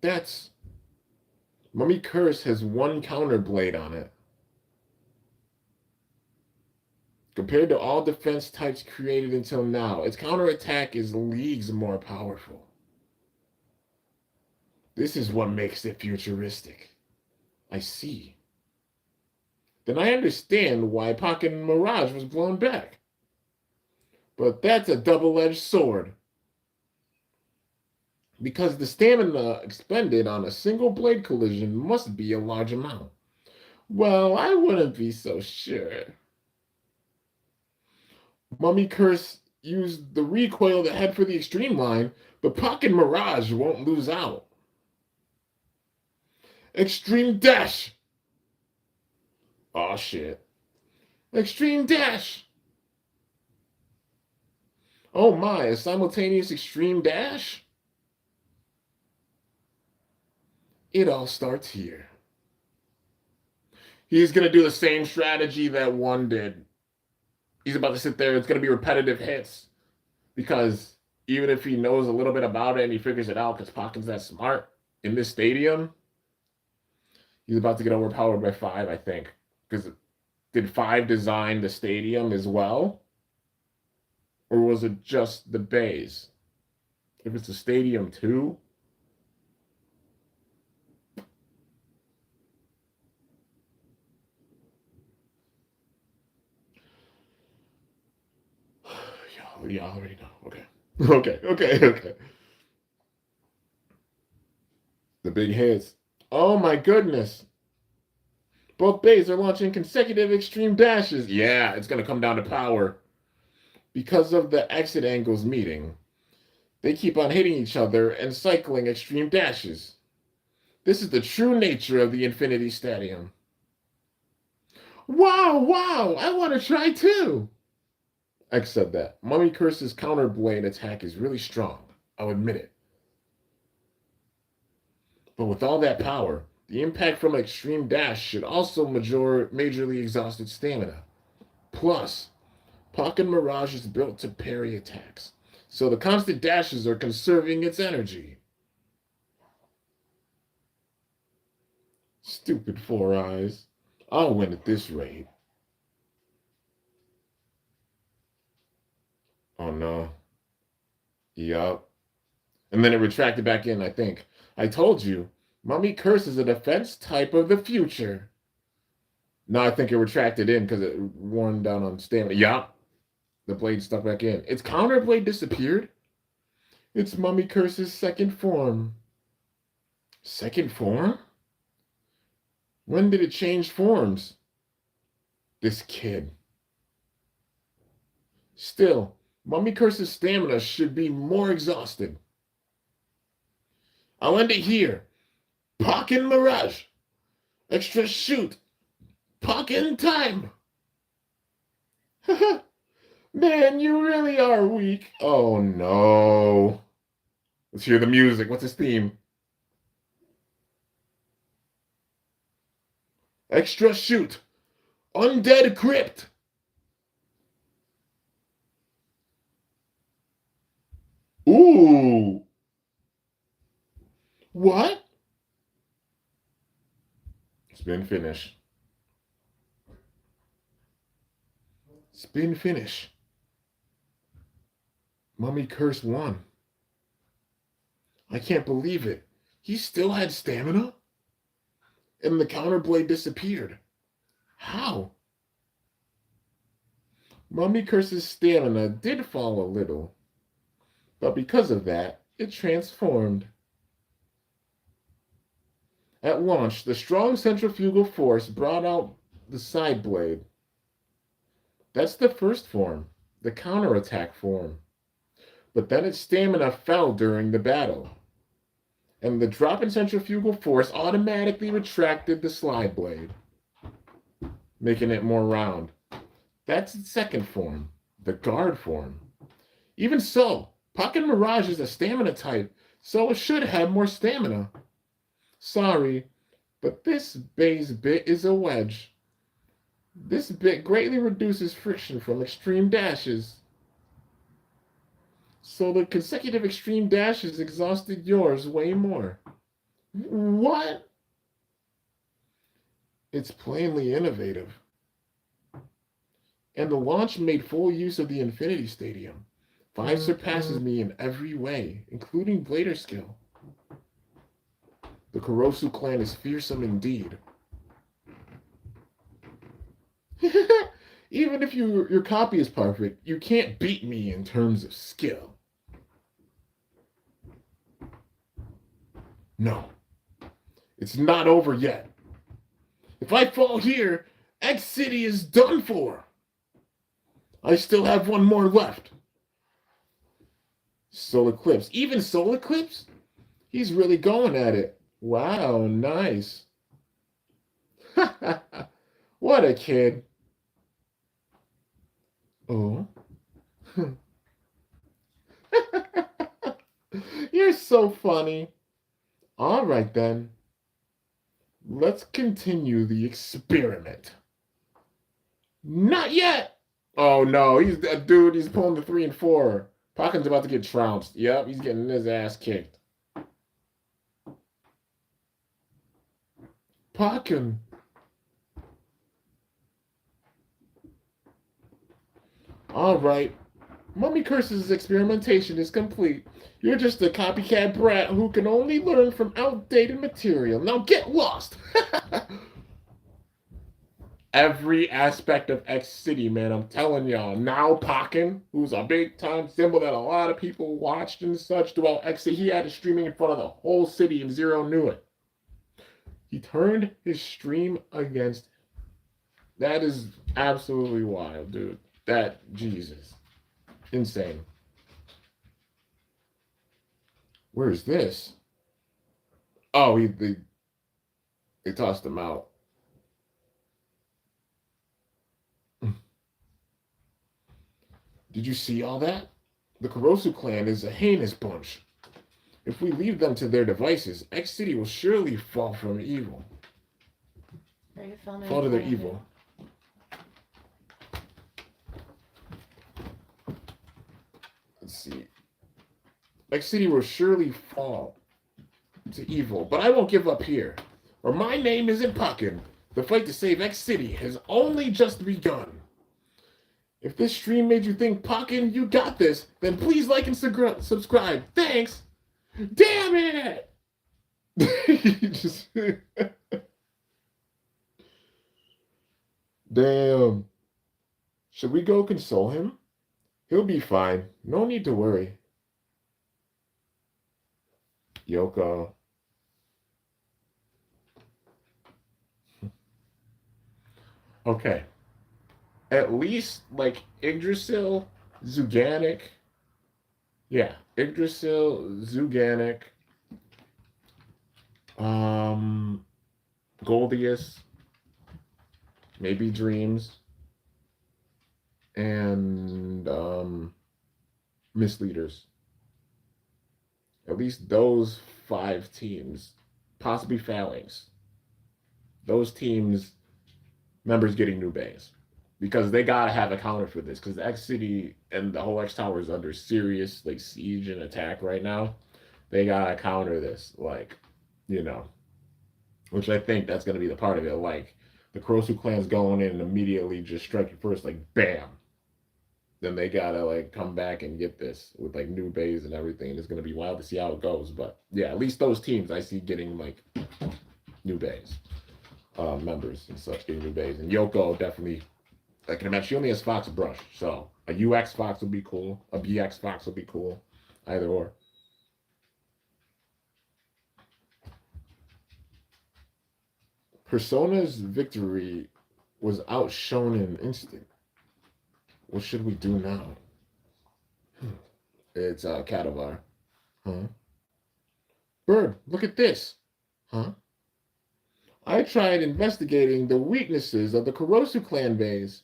That's... Mummy Curse has one counter blade on it. Compared to all defense types created until now, its counterattack is leagues more powerful. This is what makes it futuristic. I see. Then I understand why Pocket Mirage was blown back. But that's a double-edged sword. Because the stamina expended on a single blade collision must be a large amount. Well, I wouldn't be so sure. Mummy Curse used the recoil to head for the extreme line, but Pocket Mirage won't lose out. Extreme dash! Aw, shit. Extreme dash! Oh my, a simultaneous extreme dash? It all starts here. He's going to do the same strategy that one did. He's about to sit there. It's going to be repetitive hits. Because even if he knows a little bit about it and he figures it out because Pocket's that smart in this stadium, he's about to get overpowered by 5, I think. Because did 5 design the stadium as well? Or was it just the bays? If it's the stadium too? Yeah, I already know. Okay. Okay. The big hits. Oh my goodness. Both bays are launching consecutive extreme dashes. Yeah, it's going to come down to power. Because of the exit angles meeting, they keep on hitting each other and cycling extreme dashes. This is the true nature of the Infinity Stadium. Wow, I want to try too. X said that. Mummy Curse's counter blade attack is really strong. I'll admit it. But with all that power, the impact from an extreme dash should also majorly exhaust its stamina. Plus, Pocket Mirage is built to parry attacks, so the constant dashes are conserving its energy. Stupid Four Eyes. I'll win at this rate. Oh no. Yup. And then it retracted back in, I think. I told you, Mummy Curse is a defense type of the future. No, I think it retracted in because it worn down on stamina. Yup. The blade stuck back in. Its counter blade disappeared? It's Mummy Curse's second form. Second form? When did it change forms? This kid. Still, Mummy Curse's stamina should be more exhausted. I'll end it here. Pocket Mirage. Extra shoot. Pocket in time. Man, you really are weak. Oh no. Let's hear the music. What's his theme? Extra shoot. Undead crypt. Ooh. What? Spin finish. Spin finish. Mummy Curse won. I can't believe it. He still had stamina? And the counterblade disappeared. How? Mummy Curse's stamina did fall a little, but because of that, it transformed. At launch, the strong centrifugal force brought out the side blade. That's the first form, the counterattack form. But then its stamina fell during the battle, and the drop in centrifugal force automatically retracted the slide blade, making it more round. That's its second form, the guard form. Even so, Pocket Mirage is a stamina type, so it should have more stamina. Sorry, but this base bit is a wedge. This bit greatly reduces friction from extreme dashes. So the consecutive extreme dashes exhausted yours way more. What? It's plainly innovative. And the launch made full use of the Infinity Stadium. 5 surpasses me in every way, including blader skill. The Kurosu clan is fearsome indeed. Even if your copy is perfect, you can't beat me in terms of skill. No, it's not over yet. If I fall here, X City is done for. I still have one more left. Solar Eclipse. Even Solar Eclipse? He's really going at it. Wow, nice. What a kid. Oh. You're so funny. All right, then. Let's continue the experiment. Not yet. Oh, no. He's pulling the 3 and 4. Pocken's about to get trounced. Yep, he's getting his ass kicked. Pocken. All right. Mummy Curse's experimentation is complete. You're just a copycat brat who can only learn from outdated material. Now get lost! Every aspect of X City, man, I'm telling y'all. Now Pocken, who's a big-time symbol that a lot of people watched and such throughout X City, he had it streaming in front of the whole city and Zero knew it. He turned his stream against him. That is absolutely wild, dude. Jesus. Insane. Where's this? Oh, they tossed him out. Did you see all that? The Kurosu clan is a heinous bunch. If we leave them to their devices, X City will surely fall from evil. Fall to their evil. Let's see. X City will surely fall to evil, but I won't give up here. Or my name isn't Pocken. The fight to save X City has only just begun. If this stream made you think, Pocken, you got this, then please like and subscribe. Thanks. Damn it! Damn. Should we go console him? He'll be fine. No need to worry. Yoko. Okay. At least, like, Yggdrasil, Zuganic. Yeah, Yggdrasil, Zuganic. Goldius. Maybe Dreams. And, Misleaders. At least those 5 teams. Possibly Phalanx. Those teams, members getting new bays. Because they gotta have a counter for this. Because the X City and the whole X Tower is under serious like siege and attack right now. They gotta counter this, like, you know, which I think that's gonna be the part of it. Like the Kurosu clan's going in and immediately just striking first, like bam. Then they gotta like come back and get this with like new bays and everything. And it's gonna be wild to see how it goes. But yeah, at least those teams I see getting like new bays, members and such getting new bays. And Yoko definitely I can imagine she only has Fox Brush, so a UX Fox would be cool. A BX Fox would be cool. Either or. Persona's victory was outshone in an instant. What should we do now? It's Cadavar. Huh? Bird, look at this. Huh? I tried investigating the weaknesses of the Kurosu clan base.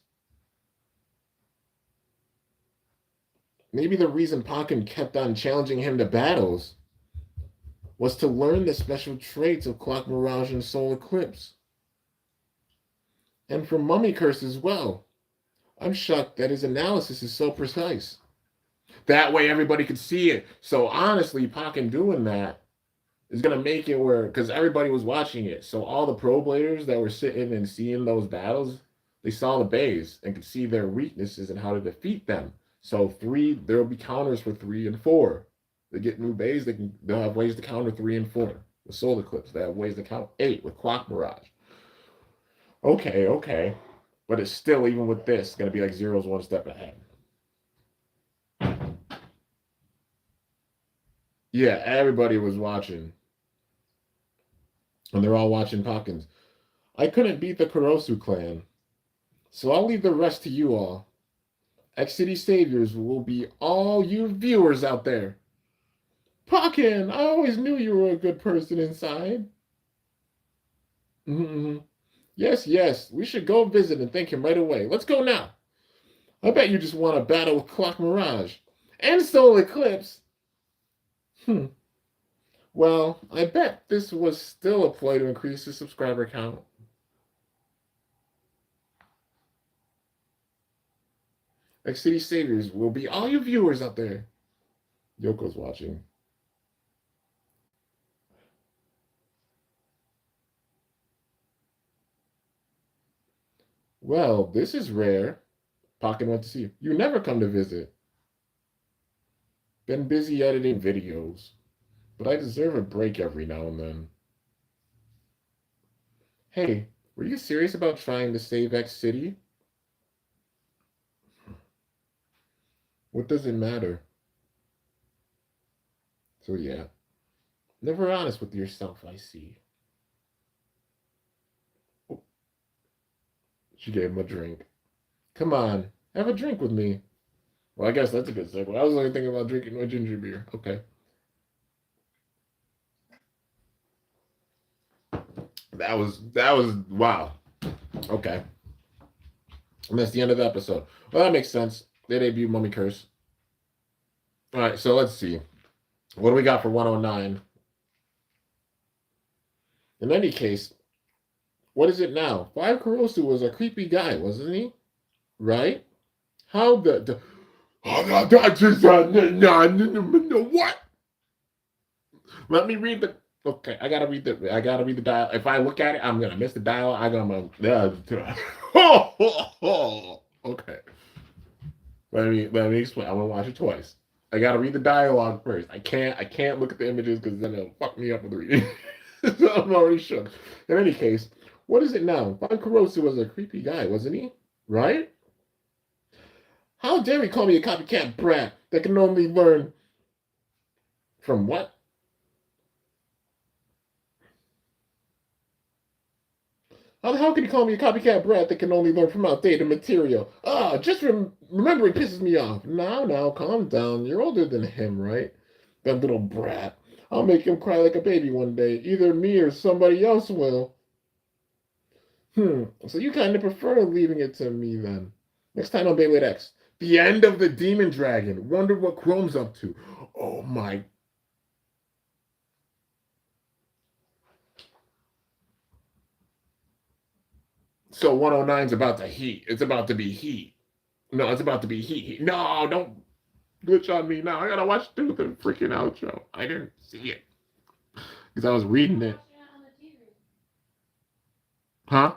Maybe the reason Pakken kept on challenging him to battles was to learn the special traits of Clock Mirage and Soul Eclipse. And from Mummy Curse as well. I'm shocked that his analysis is so precise. That way everybody could see it. So honestly, Pakken doing that is going to make it where, because everybody was watching it. So all the pro players that were sitting and seeing those battles, they saw the bays and could see their weaknesses and how to defeat them. So there will be counters for 3 and 4. They get new bays, they'll have ways to counter 3 and 4 with Solar Eclipse. They have ways to count 8 with Clock Mirage. Okay. But it's still, even with this, going to be like Zero's one step ahead. Yeah, everybody was watching. And they're all watching Pakken's. I couldn't beat the Kurosu clan, so I'll leave the rest to you all. X City Saviors will be all you viewers out there. Pakken, I always knew you were a good person inside. Mm-hmm. Yes, we should go visit and thank him right away. Let's go now. I bet you just want to battle with Clock Mirage and Solar Eclipse. Well, I bet this was still a ploy to increase his subscriber count. X City Saviors will be all you viewers out there. Yoko's watching. Well, this is rare. Pakken went to see you. You never come to visit. Been busy editing videos, but I deserve a break every now and then. Hey, were you serious about trying to save X City? What does it matter? So yeah, never honest with yourself, I see. Oh, she gave him a drink. Come on, have a drink with me. Well, I guess that's a good segue. I was only thinking about drinking my ginger beer. Okay. That was wow. Okay. And that's the end of the episode. Well, that makes sense. They debut Mummy Curse. All right, so let's see. What do we got for 109? In any case, what is it now? Five Kurosu was a creepy guy, wasn't he? Right? How the what? Let me read the. Okay, I gotta read the dial. If I look at it, I'm gonna miss the dial. I'm gonna. Okay. Let me explain. I'm gonna watch it twice. I gotta read the dialogue first. I can't look at the images because then it'll fuck me up with the reading. So I'm already shook. In any case, what is it now? Von Kurosu was a creepy guy, wasn't he? Right? How dare he call me a copycat brat that can only learn from what? How can you call me a copycat brat that can only learn from outdated material? Just remembering pisses me off. Now, calm down. You're older than him, right? That little brat. I'll make him cry like a baby one day. Either me or somebody else will. So you kind of prefer leaving it to me then. Next time on Beyblade X. The end of the Demon Dragon. Wonder what Chrome's up to. Oh my. So 109's about to heat. It's about to be heat. No, it's about to be heat. No, don't glitch on me now. I gotta watch through the freaking outro. I didn't see it. Because I was reading it. Huh?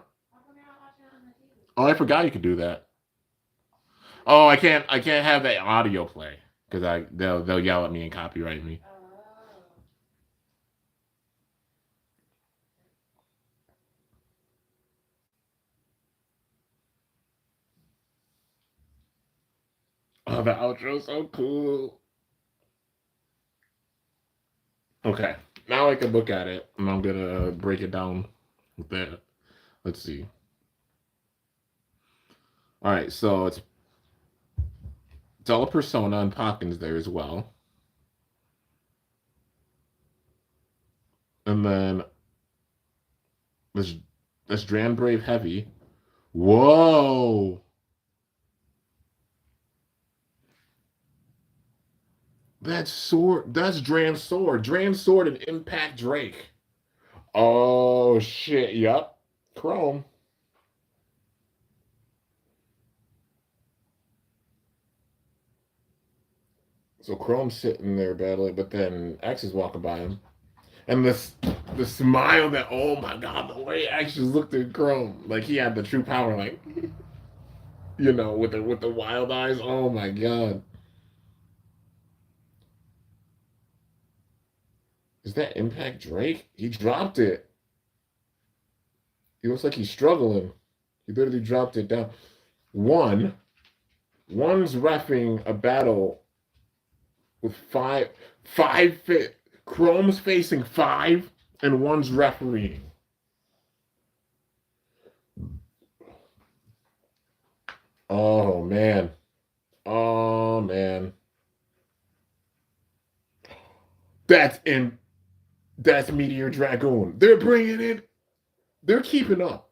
Oh, I forgot you could do that. Oh, I can't have that audio play. Because they'll yell at me and copyright me. Oh, the outro is so cool. Okay, now I can look at it, and I'm gonna break it down with that. Let's see. All right, so it's all a persona, and Pockins there as well, and then this Dran Brave Heavy. Whoa, that's sword. That's Dran's sword. Dran's sword and Impact Drake. Oh shit! Yup, Chrome. So Chrome's sitting there battling, but then X is walking by him. And the smile that, oh my god, the way X just looked at Chrome. Like he had the true power, like with the wild eyes. Oh my god. Is that Impact Drake? He dropped it. He looks like he's struggling. He literally dropped it down. One's reffing a battle with five fit. Chrome's facing five, and one's refereeing. Oh man. Oh man. That's in that's Meteor Dragoon. They're bringing it. They're keeping up.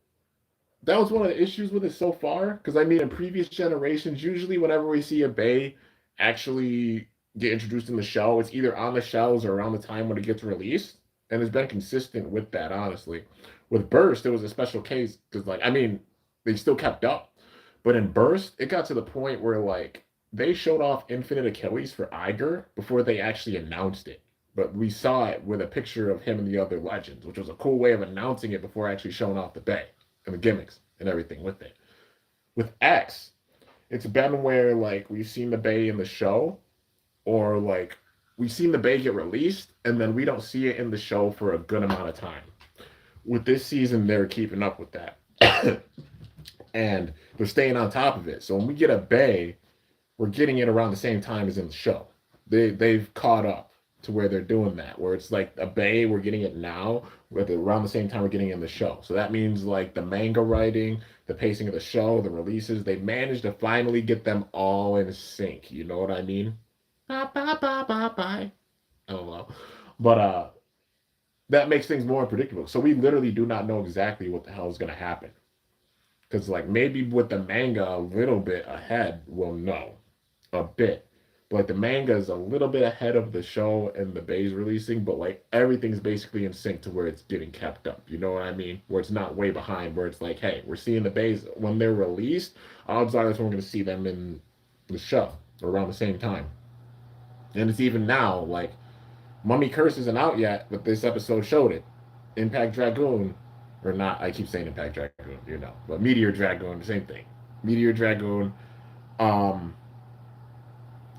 That was one of the issues with it so far. Because I mean, in previous generations, usually whenever we see a Bay actually get introduced in the show, it's either on the shelves or around the time when it gets released, and it's been consistent with that. Honestly, with Burst, it was a special case because, like, I mean, they still kept up, but in Burst, it got to the point where like they showed off Infinite Achilles for Iger before they actually announced it. But we saw it with a picture of him and the other legends, which was a cool way of announcing it before actually showing off the Bay and the gimmicks and everything with it. With X, it's been where like we've seen the Bay in the show, or like we've seen the Bay get released, and then we don't see it in the show for a good amount of time. With this season, they're keeping up with that. And they're staying on top of it. So when we get a Bay, we're getting it around the same time as in the show. They've caught up to where they're doing that, where it's like a Bay, we're getting it now, with around the same time we're getting it in the show. So that means like the manga writing, the pacing of the show, the releases, they managed to finally get them all in sync. You know what I mean? Bye bye bye bye bye. I don't know, but that makes things more predictable. So we literally do not know exactly what the hell is going to happen. Because like maybe with the manga a little bit ahead, we'll know a bit. But like the manga is a little bit ahead of the show and the Bay's releasing, but like everything's basically in sync to where it's getting kept up. You know what I mean? Where it's not way behind. Where it's like, hey, we're seeing the Bays when they're released. Odds are that's when we're going to see them in the show around the same time. And it's even now like Mummy Curse isn't out yet, but this episode showed it. Impact Dragoon, or not? I keep saying Impact Dragoon, but Meteor Dragoon, the same thing. Meteor Dragoon, um,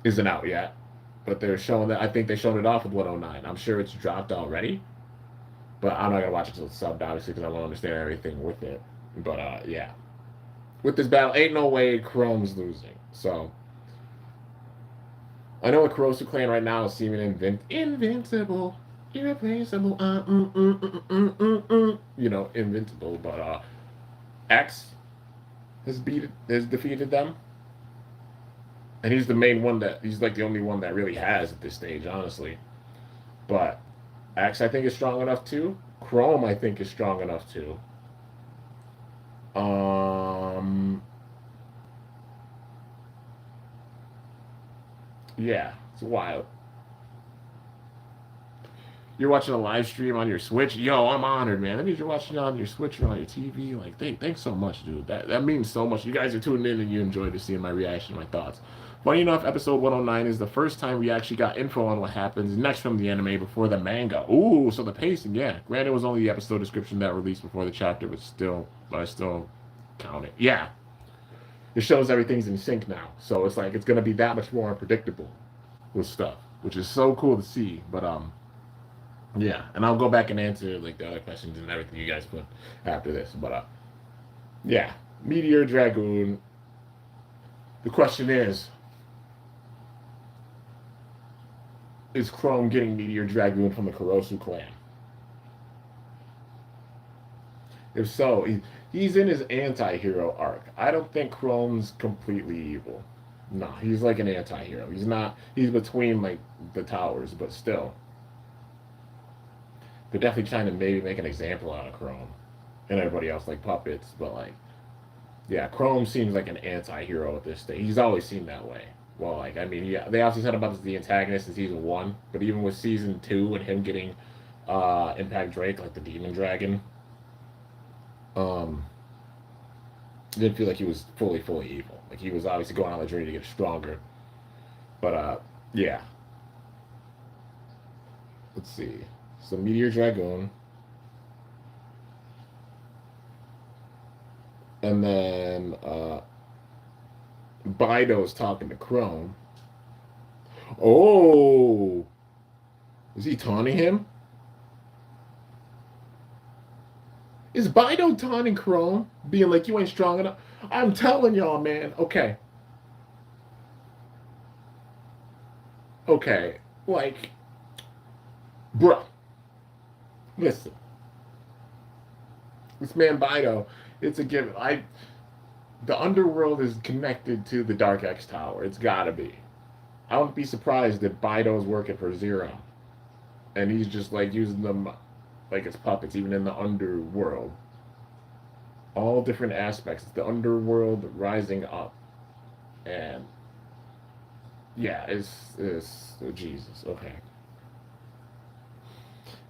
isn't out yet, but they're showing that. I think they showed it off with 109. I'm sure it's dropped already, but I'm not gonna watch it till it's subbed, obviously, because I won't understand everything with it. But yeah, with this battle, ain't no way Chrome's losing. So I know what Kurosu Clan right now is seeming invincible, irreplaceable, invincible. But X has defeated them, and he's the main one he's like the only one that really has at this stage, honestly. But X, I think, is strong enough too. Chrome, I think, is strong enough too. Yeah, it's wild. You're watching a live stream on your Switch. Yo, I'm honored, man. That means you're watching it on your Switch or on your TV. Like, thanks so much, dude. That means so much. You guys are tuning in and you enjoy to seeing my reaction, my thoughts. Funny enough, episode 109 is the first time we actually got info on what happens next from the anime before the manga. Ooh, so the pacing, yeah. Granted, it was only the episode description that released before the chapter, but I still count it. Yeah, it shows everything's in sync now. So it's like it's gonna be that much more unpredictable with stuff, which is so cool to see. But yeah, and I'll go back and answer like the other questions and everything you guys put after this. But yeah, Meteor Dragoon. The question is, is Chrome getting Meteor Dragoon from the Kurosu clan? If so, he's in his anti-hero arc. I don't think Chrome's completely evil. No, he's like an anti-hero. He's not. He's between like the towers, but still, they're definitely trying to maybe make an example out of Chrome and everybody else like puppets. But like, yeah, Chrome seems like an anti-hero at this stage. He's always seemed that way. Well, like I mean, yeah, they also said about this, the antagonist in season one, but even with season two and him getting Impact Drake, like the Demon Dragon, um, didn't feel like he was fully evil. Like he was obviously going on the journey to get stronger. But yeah. Let's see. So Meteor Dragoon, and then Bido's talking to Chrome. Oh, is he taunting him? Is Bido taunting Chrome, being like, "You ain't strong enough"? I'm telling y'all, man. Okay, okay, like, bruh, listen, this man Bido, it's a given. The underworld is connected to the Dark X Tower. It's gotta be. I wouldn't be surprised if Bido's working for Zero, and he's just like using them like it's puppets, even in the underworld. All different aspects. It's the underworld rising up, and yeah, it's oh, Jesus. Okay,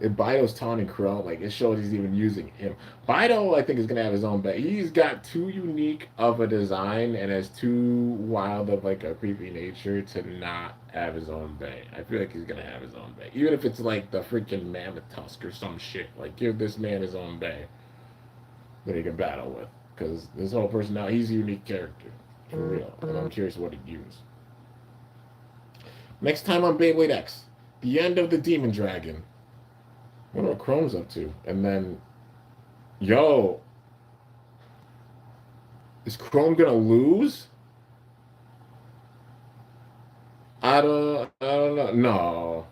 if Bido's taunting Crow, like it shows he's even using him. Bido, I think, is gonna have his own bet. He's got too unique of a design and has too wild of like a creepy nature to not have his own bay. I feel like he's gonna have his own bay, even if it's like the freaking mammoth tusk or some shit. Like give this man his own bay that he can battle with, because this whole person now he's a unique character for real, and I'm curious what he'd use. Next time on Beyblade X, the end of the Demon Dragon. I wonder what Chrome's up to. And then, yo, is Chrome gonna lose? I don't know.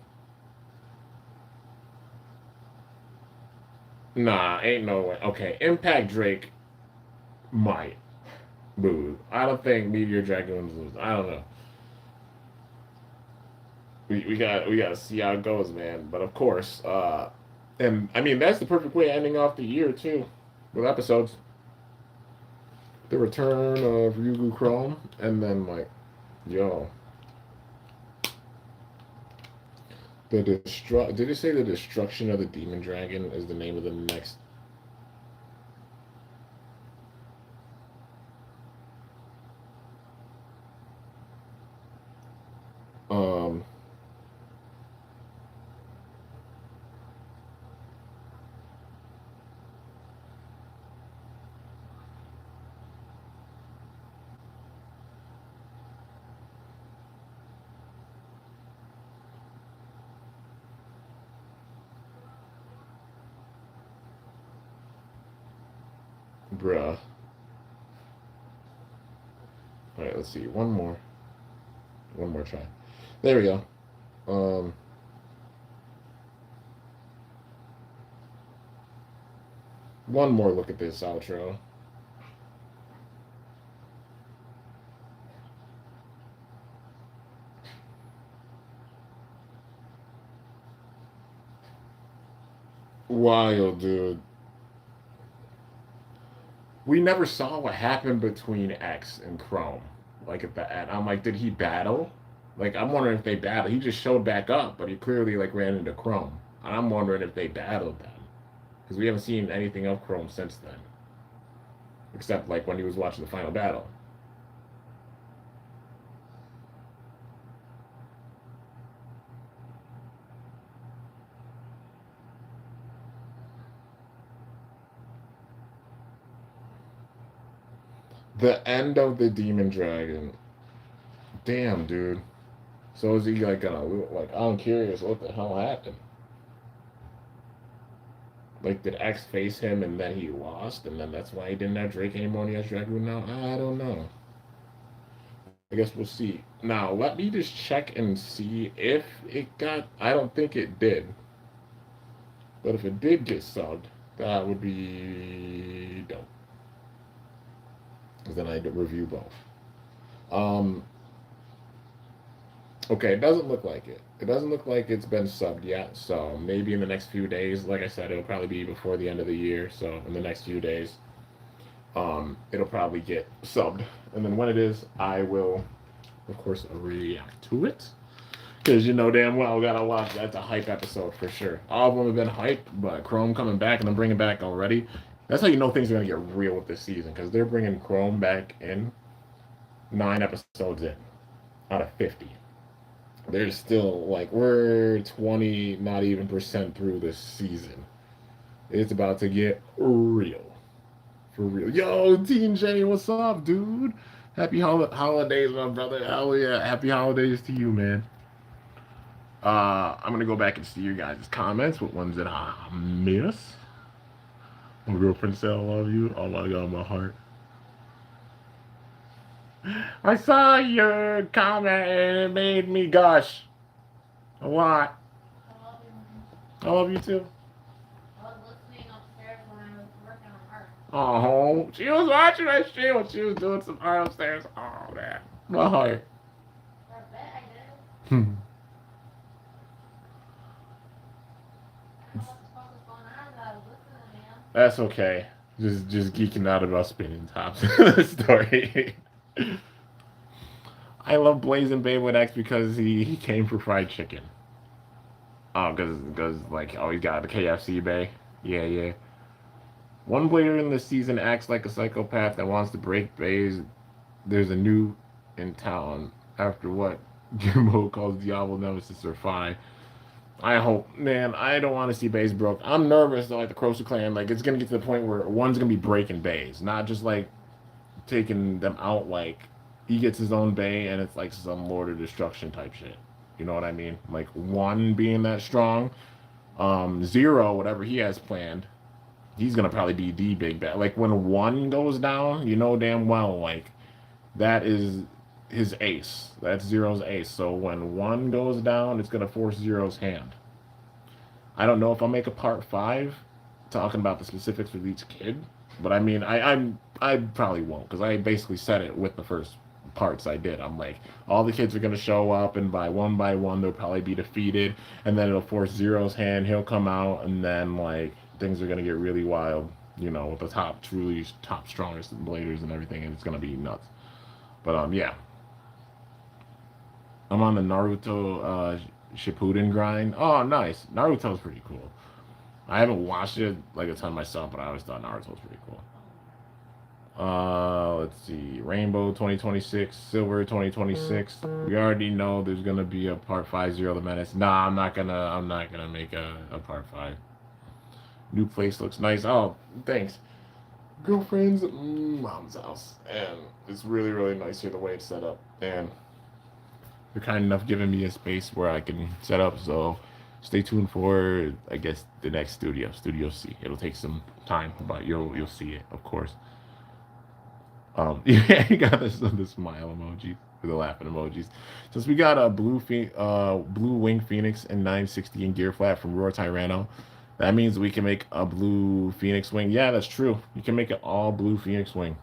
No, nah, ain't no way. Okay, Impact Drake might lose. I don't think Meteor Dragoons lose. I don't know. We got to see how it goes, man. But of course, and I mean that's the perfect way of ending off the year too, with episodes. The return of Ryugu Chrome, and then like, yo, the destruct. Did it say the destruction of the Demon Dragon is the name of the next? Um, bruh. All right, let's see. One more try. There we go. Um, one more look at this outro. Wild, dude. We never saw what happened between X and Chrome. Like at the end, I'm like, did he battle? Like I'm wondering if they battled. He just showed back up, but he clearly like ran into Chrome. I'm wondering if they battled then, because we haven't seen anything of Chrome since then, except like when he was watching the final battle. The end of the Demon Dragon. Damn, dude. So is he like gonna like? I'm curious what the hell happened. Like, did X face him and then he lost, and then that's why he didn't have Drake anymore and he has Dragoon now? I don't know. I guess we'll see. Now, let me just check and see if it got. I don't think it did. But if it did get subbed, that would be dope. Because then I'd review both. Um, okay, it doesn't look like it. It doesn't look like it's been subbed yet. So maybe in the next few days, like I said, it'll probably be before the end of the year. So in the next few days, it'll probably get subbed. And then when it is, I will, of course, react to it. Because you know damn well gotta watch. That's a hype episode for sure. All of them have been hyped, but Chrome coming back and then bringing back already. That's how you know things are gonna get real with this season. Because they're bringing Chrome back in 9 episodes in out of 50. There's still like we're 20, not even percent through this season. It's about to get real, for real. Yo, Teen J, what's up, dude? Happy holidays, my brother. Hell yeah, happy holidays to you, man. I'm gonna go back and see you guys' comments. What ones did I miss? My girlfriend said I love you. Oh my god, my heart. I saw your comment and it made me gush a lot. I love you too. I was listening upstairs when I was working on art. Oh, she was watching that stream when she was doing some art upstairs. Oh man, my heart. I bet I did. I don't know what the fuck was going on, but I was listening, man. That's okay. Just geeking out about spinning tops the story. I love Blazing Beyblade X because he came for fried chicken. Oh, because like oh he's got the KFC bay. Yeah, yeah. One player in the season acts like a psychopath that wants to break bays. There's a new in town after what Jimbo calls Diablo Nemesis or Phi. I hope, man. I don't want to see bays broke. I'm nervous though, like the Crosu clan. Like it's gonna get to the point where one's gonna be breaking bays, not just like taking them out. Like he gets his own bay and it's like some Lord of Destruction type shit. You know what I mean? Like one being that strong, zero whatever he has planned, he's gonna probably be the big bad. Like when one goes down, you know damn well like that is his ace. That's Zero's ace. So when one goes down, it's gonna force Zero's hand. I don't know if I'll make a part 5 talking about the specifics with each kid, but I mean I probably won't because I basically said it with the first parts I did. I'm like all the kids are gonna show up and by one they'll probably be defeated, and then it'll force Zero's hand. He'll come out, and then like things are gonna get really wild. You know, with the truly top strongest bladers and everything, and it's gonna be nuts. But yeah, I'm on the Naruto Shippuden grind. Oh, nice. Naruto's pretty cool. I haven't watched it like a ton myself, but I always thought Naruto was pretty cool. Let's see. Rainbow 2026, Silver 2026. We already know there's gonna be a part 5 Zero the Menace. Nah, I'm not gonna make a part 5. New place looks nice. Oh, thanks. Girlfriend's mom's house, and it's really really nice here the way it's set up, and they're kind enough giving me a space where I can set up. So stay tuned for I guess the next Studio C. It'll take some time, but you'll see it, of course. Yeah, you got the smile emoji for the laughing emojis. Since we got a blue wing Phoenix and 960 in gear flat from Roar Tyranno, that means we can make a blue Phoenix wing. Yeah, that's true. You can make it all blue Phoenix wing.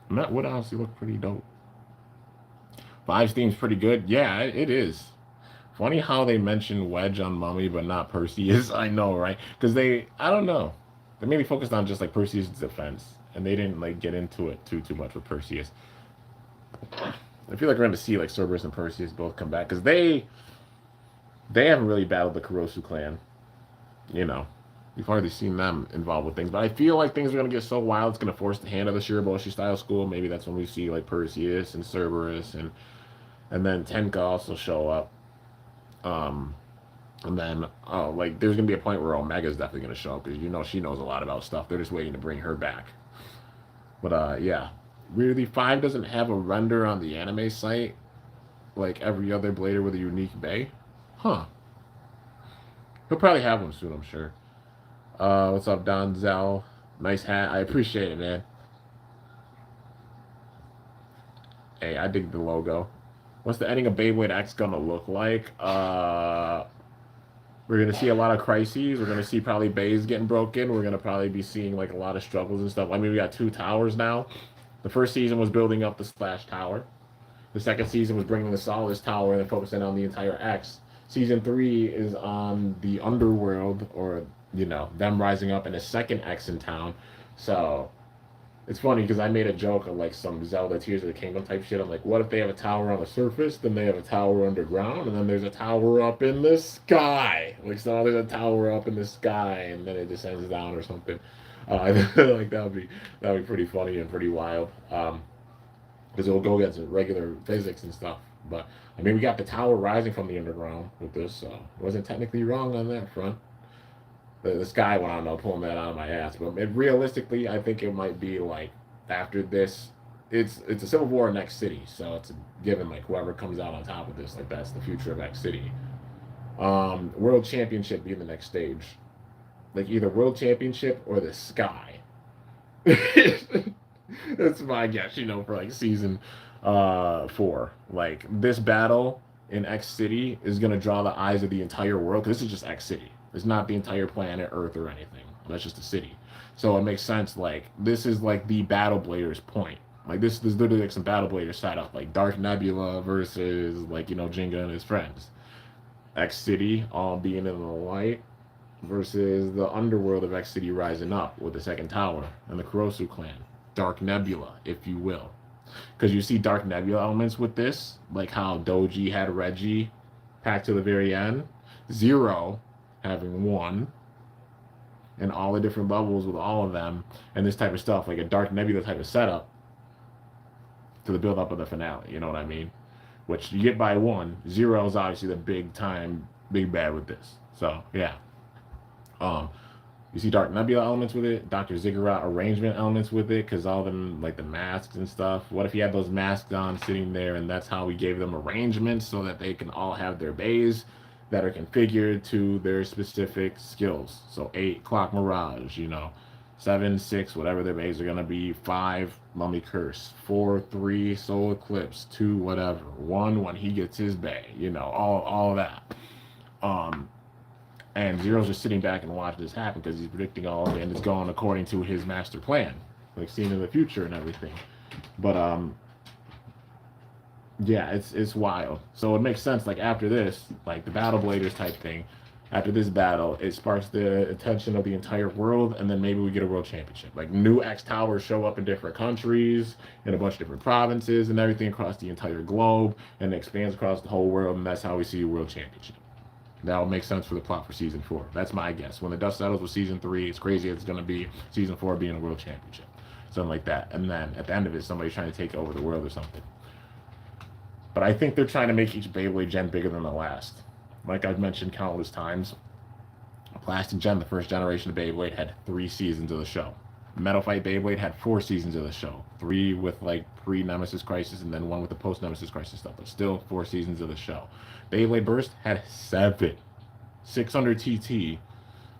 And that would honestly look pretty dope. 5 Steam's pretty good. Yeah, it is. Funny how they mention Wedge on Mummy, but not Perseus. I know, right? Because I don't know. They maybe focused on just like Perseus' defense, and they didn't like get into it too much with Perseus. I feel like we're going to see like Cerberus and Perseus both come back because they haven't really battled the Kurosu clan. You know, we've hardly seen them involved with things, but I feel like things are going to get so wild, it's going to force the hand of the Shiraboshi style school. Maybe that's when we see like Perseus and Cerberus and then Tenka also show up. And then like there's gonna be a point where Omega's definitely gonna show up because you know she knows a lot about stuff. They're just waiting to bring her back. But yeah, really 5 doesn't have a render on the anime site like every other blader with a unique bay. Huh. He'll probably have them soon, I'm sure. What's up, Donzel? Nice hat. I appreciate it, man. Hey, I dig the logo. What's the ending of Beyblade X gonna look like? We're gonna see a lot of crises. We're gonna see probably bays getting broken. We're gonna probably be seeing like a lot of struggles and stuff. I mean, we got two towers now. The first season was building up the Splash Tower. The second season was bringing the Solace Tower and then focusing on the entire X. Season 3 is on the underworld, or them rising up in a second X in town. So it's funny because I made a joke of like some Zelda Tears of the Kingdom type shit. I'm like, what if they have a tower on the surface, then they have a tower underground, and then there's a tower up in the sky? Like, so there's a tower up in the sky, and then it descends down or something. Like that would be pretty funny and pretty wild. Because it will go against regular physics and stuff. But I mean, we got the tower rising from the underground with this, so it wasn't technically wrong on that front. The sky one, I don't know, pulling that out of my ass. But realistically, I think it might be like after this, it's a civil war in X City, so it's a given like whoever comes out on top of this, like that's the future of X City. World Championship being the next stage, like either World Championship or the sky. That's my guess, for like season 4. Like this battle in X City is gonna draw the eyes of the entire world because this is just X City. It's not the entire planet Earth or anything. That's just a city. So it makes sense. Like this is like the Battle Bladers point. Like this is literally like some Battle Bladers setup, like Dark Nebula versus like Jinga and his friends. X City all being in the light versus the underworld of X City rising up with the second tower and the Kurosu clan. Dark Nebula, if you will. Because you see Dark Nebula elements with this, like how Doji had Reggie packed to the very end, Zero having one, and all the different levels with all of them, and this type of stuff, like a Dark Nebula type of setup to the build up of the finale, you know what I mean? Which you get by one. Zero is obviously the big bad with this. So, yeah. You see Dark Nebula elements with it, Dr. Ziggurat arrangement elements with it, because all of them, like the masks and stuff. What if he had those masks on sitting there, and that's how we gave them arrangements so that they can all have their bays that are configured to their specific skills. So 8, Clock Mirage, 7, 6, whatever their bays are going to be, 5, Mummy Curse, 4, 3, Soul Eclipse, 2, whatever, 1, when he gets his bay, all of that. And Zero's just sitting back and watching this happen because he's predicting all of it, and it's going according to his master plan, like seeing in the future and everything. But yeah, it's wild. So it makes sense. Like after this, like the Battle Bladers type thing, after this battle, it sparks the attention of the entire world, and then maybe we get a world championship. Like new X towers show up in different countries, in a bunch of different provinces, and everything across the entire globe, and it expands across the whole world, and that's how we see a world championship. That will make sense for the plot for season 4. That's my guess. When the dust settles with season 3, it's crazy. It's going to be season 4 being a world championship, something like that. And then at the end of it, somebody's trying to take over the world or something. But I think they're trying to make each Beyblade gen bigger than the last. Like I've mentioned countless times, Plastic Gen, the first generation of Beyblade, had 3 seasons of the show. Metal Fight Beyblade had 4 seasons of the show. 3 with like pre-Nemesis Crisis, and then 1 with the post-Nemesis Crisis stuff. But still 4 seasons of the show. Beyblade Burst had 7. 6 under TT,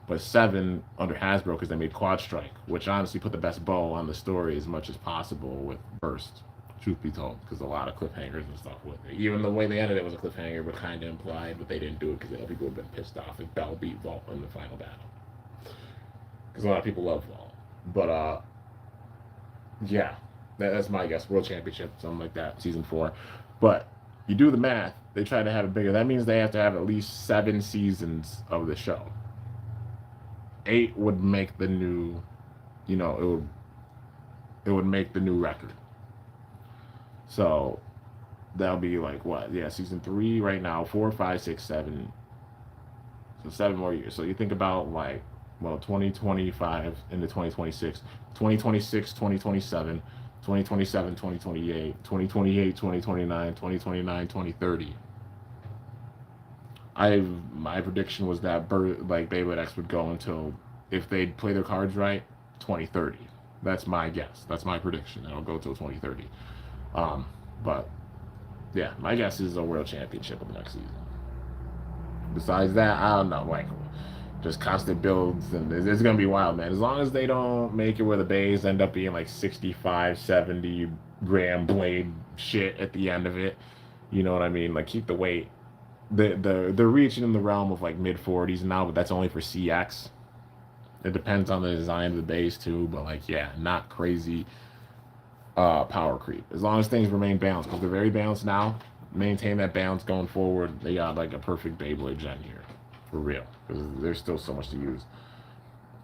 but 7 under Hasbro because they made Quad Strike, which honestly put the best bow on the story as much as possible with Burst, truth be told, because a lot of cliffhangers and stuff with it. Even the way they ended it was a cliffhanger, but kind of implied, but they didn't do it because people would have been pissed off if Bell beat Vault in the final battle. Because a lot of people love Vault. But, yeah, that's my guess. World Championship, something like that, season 4. But you do the math, they try to have it bigger. That means they have to have at least 7 seasons of the show. 8 would make the new, it would make the new record. So that'll be like what? Yeah, season 3 right now, 4, 5, 6, 7. So 7 more years. So you think about like, 2025 into 2026, 2026, 2027. 2027, 2028, 2028, 2029, 2029, 2030. My prediction was that Beyblade X would go until, if they play their cards right, 2030. That's my guess. That's my prediction. It'll go till 2030. But yeah, my guess is a world championship in the next season. Besides that, I don't know. Like, just constant builds, and it's gonna be wild, man. As long as they don't make it where the bays end up being like 65, 70 gram blade shit at the end of it. You know what I mean? Like keep the weight. They're reaching in the realm of like mid 40s now, but that's only for CX. It depends on the design of the base too, but like yeah, not crazy power creep. As long as things remain balanced, because they're very balanced now. Maintain that balance going forward. They got like a perfect Beyblade gen here, for real. Because there's still so much to use.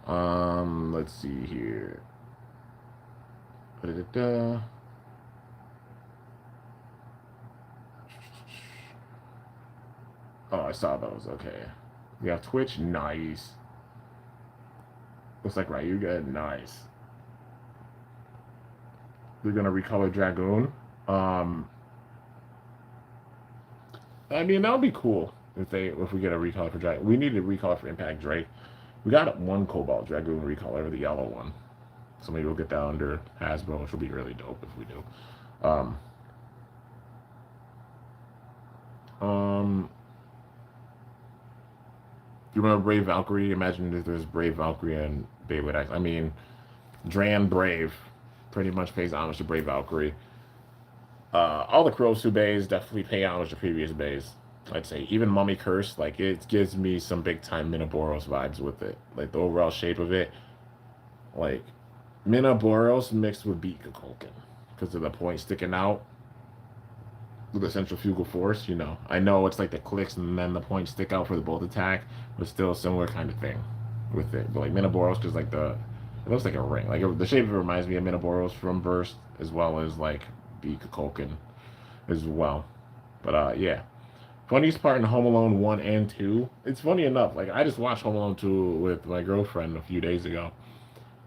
Let's see here. Da-da-da-da. Oh, I saw those. Okay. We have Twitch. Nice. Looks like Ryu good. Nice. They're gonna recolor Dragoon. Um, I mean that would be cool if we get a recolor for Dragoon. We need a recolor for Impact Drake. We got one Cobalt Dragoon recolor, the yellow one. So maybe we'll get that under Hasbro, which will be really dope if we do. Um, um, you remember Brave Valkyrie? Imagine if there's Brave Valkyrie and Beyblade X. I mean, Dran Brave pretty much pays homage to Brave Valkyrie. All the Kurosu bays definitely pay homage to previous bays. I'd say even Mummy Curse, like it gives me some big time Minaboros vibes with it. Like the overall shape of it, like Minaboros mixed with Beat Kukulkan because of the point sticking out with the centrifugal force. You know, I know it's like the clicks and then the points stick out for the bolt attack, but still a similar kind of thing with it. But like Minaboros, because like it looks like a ring. Like the shape of it reminds me of Minaboros from Burst, as well as like Beat Kukulkan as well. But yeah. Funniest part in Home Alone 1 and 2. It's funny enough. Like I just watched Home Alone 2 with my girlfriend a few days ago.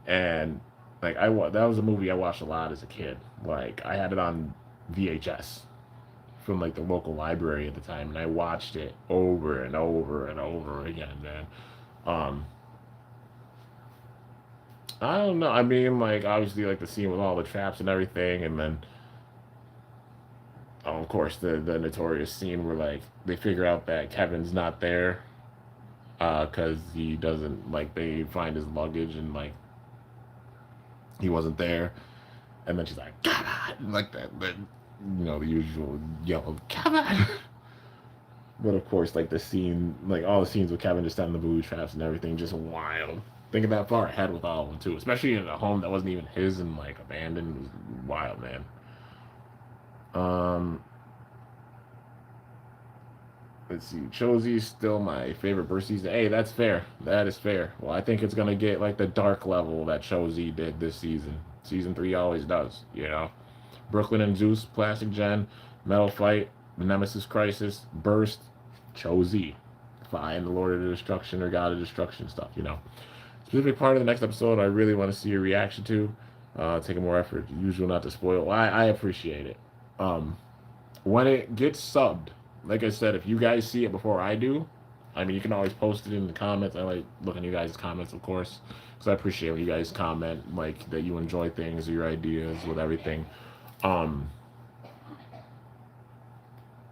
And like that was a movie I watched a lot as a kid. Like I had it on VHS from like the local library at the time and I watched it over and over and over again, man. Um I don't know. I mean, like obviously like the scene with all the traps and everything and then of course the notorious scene where like they figure out that Kevin's not there because he doesn't like they find his luggage and like he wasn't there and then she's like come on like that you know the usual yell come on but of course like the scene like all the scenes with Kevin just setting the booby traps and everything just wild thinking that far ahead with all of them too especially in a home that wasn't even his and like abandoned was wild man. um Let's see. Chozy's still my favorite burst season. Hey, that's fair. That is fair. Well, I think it's gonna get like the dark level that Chozy did this season. Season 3 always does, you know. Brooklyn and Zeus, Plastic Gen, Metal Fight, the Nemesis Crisis, Burst, Chozy. Find the Lord of Destruction or God of Destruction stuff, you know. Specific part of the next episode I really want to see your reaction to. Taking more effort. Usual not to spoil. Well, I appreciate it. Um, when it gets subbed, like I said, if you guys see it before I do, I mean, you can always post it in the comments. I like looking at you guys' comments, of course, because I appreciate when you guys comment, like, that you enjoy things or your ideas with everything. Um,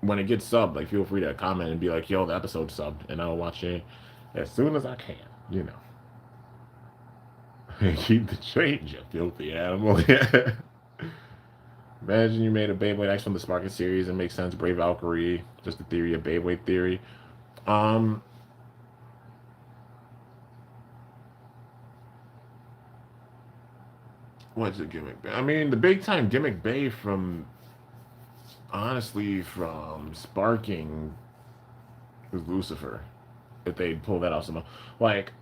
when it gets subbed, like, feel free to comment and be like, yo, the episode subbed, and I'll watch it as soon as I can, you know. Keep the change, you filthy animal. Imagine you made a Beyblade X from the Sparking series and makes sense. Brave Valkyrie, just the theory of Beyblade theory. Um, what's the gimmick? I mean, the big time gimmick Bay from honestly from Sparking was Lucifer. If they pull that off somehow, like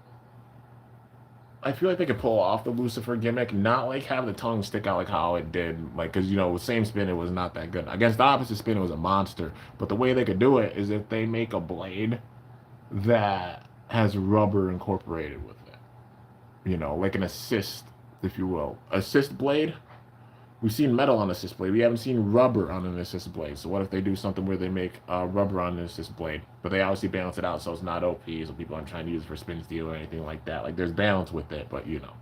I feel like they could pull off the Lucifer gimmick, not like have the tongue stick out like how it did, like because you know with same spin it was not that good. Against the opposite spin it was a monster. But the way they could do it is if they make a blade that has rubber incorporated with it, you know, like an assist, if you will, assist blade. We've seen metal on assist blade. We haven't seen rubber on an assist blade. So what if they do something where they make rubber on an assist blade, but they obviously balance it out so it's not OP, so people aren't trying to use it for spin steel or anything like that. Like there's balance with it, but you know,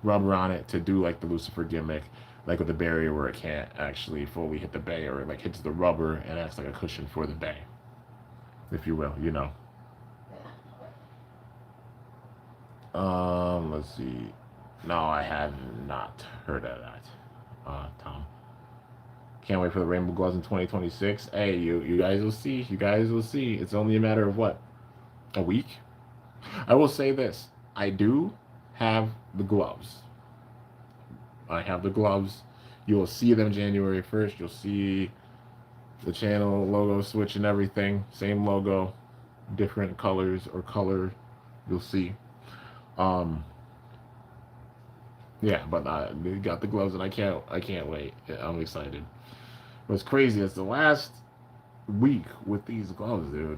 rubber on it to do like the Lucifer gimmick, like with the barrier where it can't actually fully hit the bay or it like hits the rubber and acts like a cushion for the bay, if you will, you know. Let's see. No, I have not heard of that, Tom. Can't wait for the rainbow gloves in 2026. Hey, you guys will see. You guys will see. It's only a matter of what? A week? I will say this. I do have the gloves. I have the gloves. You will see them January 1st. You'll see the channel logo switch and everything. Same logo, different colors or color. You'll see. Yeah, but I got the gloves and I can't wait. Yeah, I'm excited. What's crazy is the last week with these gloves, dude.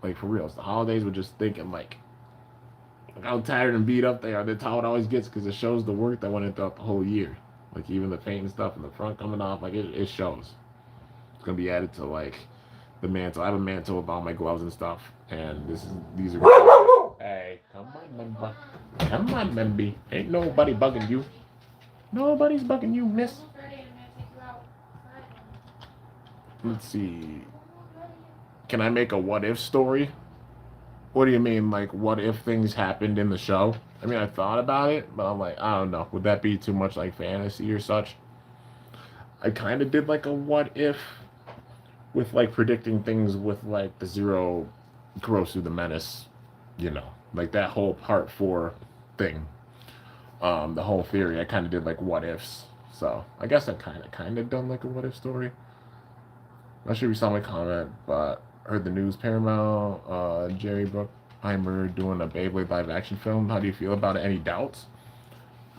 Like for real, the holidays were just thinking like how tired and beat up they are. That's how it always gets because it shows the work that went into the whole year. Like even the paint and stuff in the front coming off, like it shows. It's gonna be added to like the mantle. I have a mantle with all my gloves and stuff, and these are. Hey, come on, member. Come on, memby. Ain't nobody bugging you. Nobody's bugging you, miss. Let's see. Can I make a what if story? What do you mean, like, what if things happened in the show? I mean, I thought about it, but I'm like, I don't know. Would that be too much, like, fantasy or such? I kind of did, like, a what if with, like, predicting things with, like, the Zero Kurosu the Menace, you know, like that whole part 4 thing. The whole theory, I kind of did, like, what ifs. So, I guess I kind of done, like, a what if story. Not sure if you saw my comment, but heard the news. Paramount, Jerry Bruckheimer doing a Beyblade live action film. How do you feel about it? Any doubts?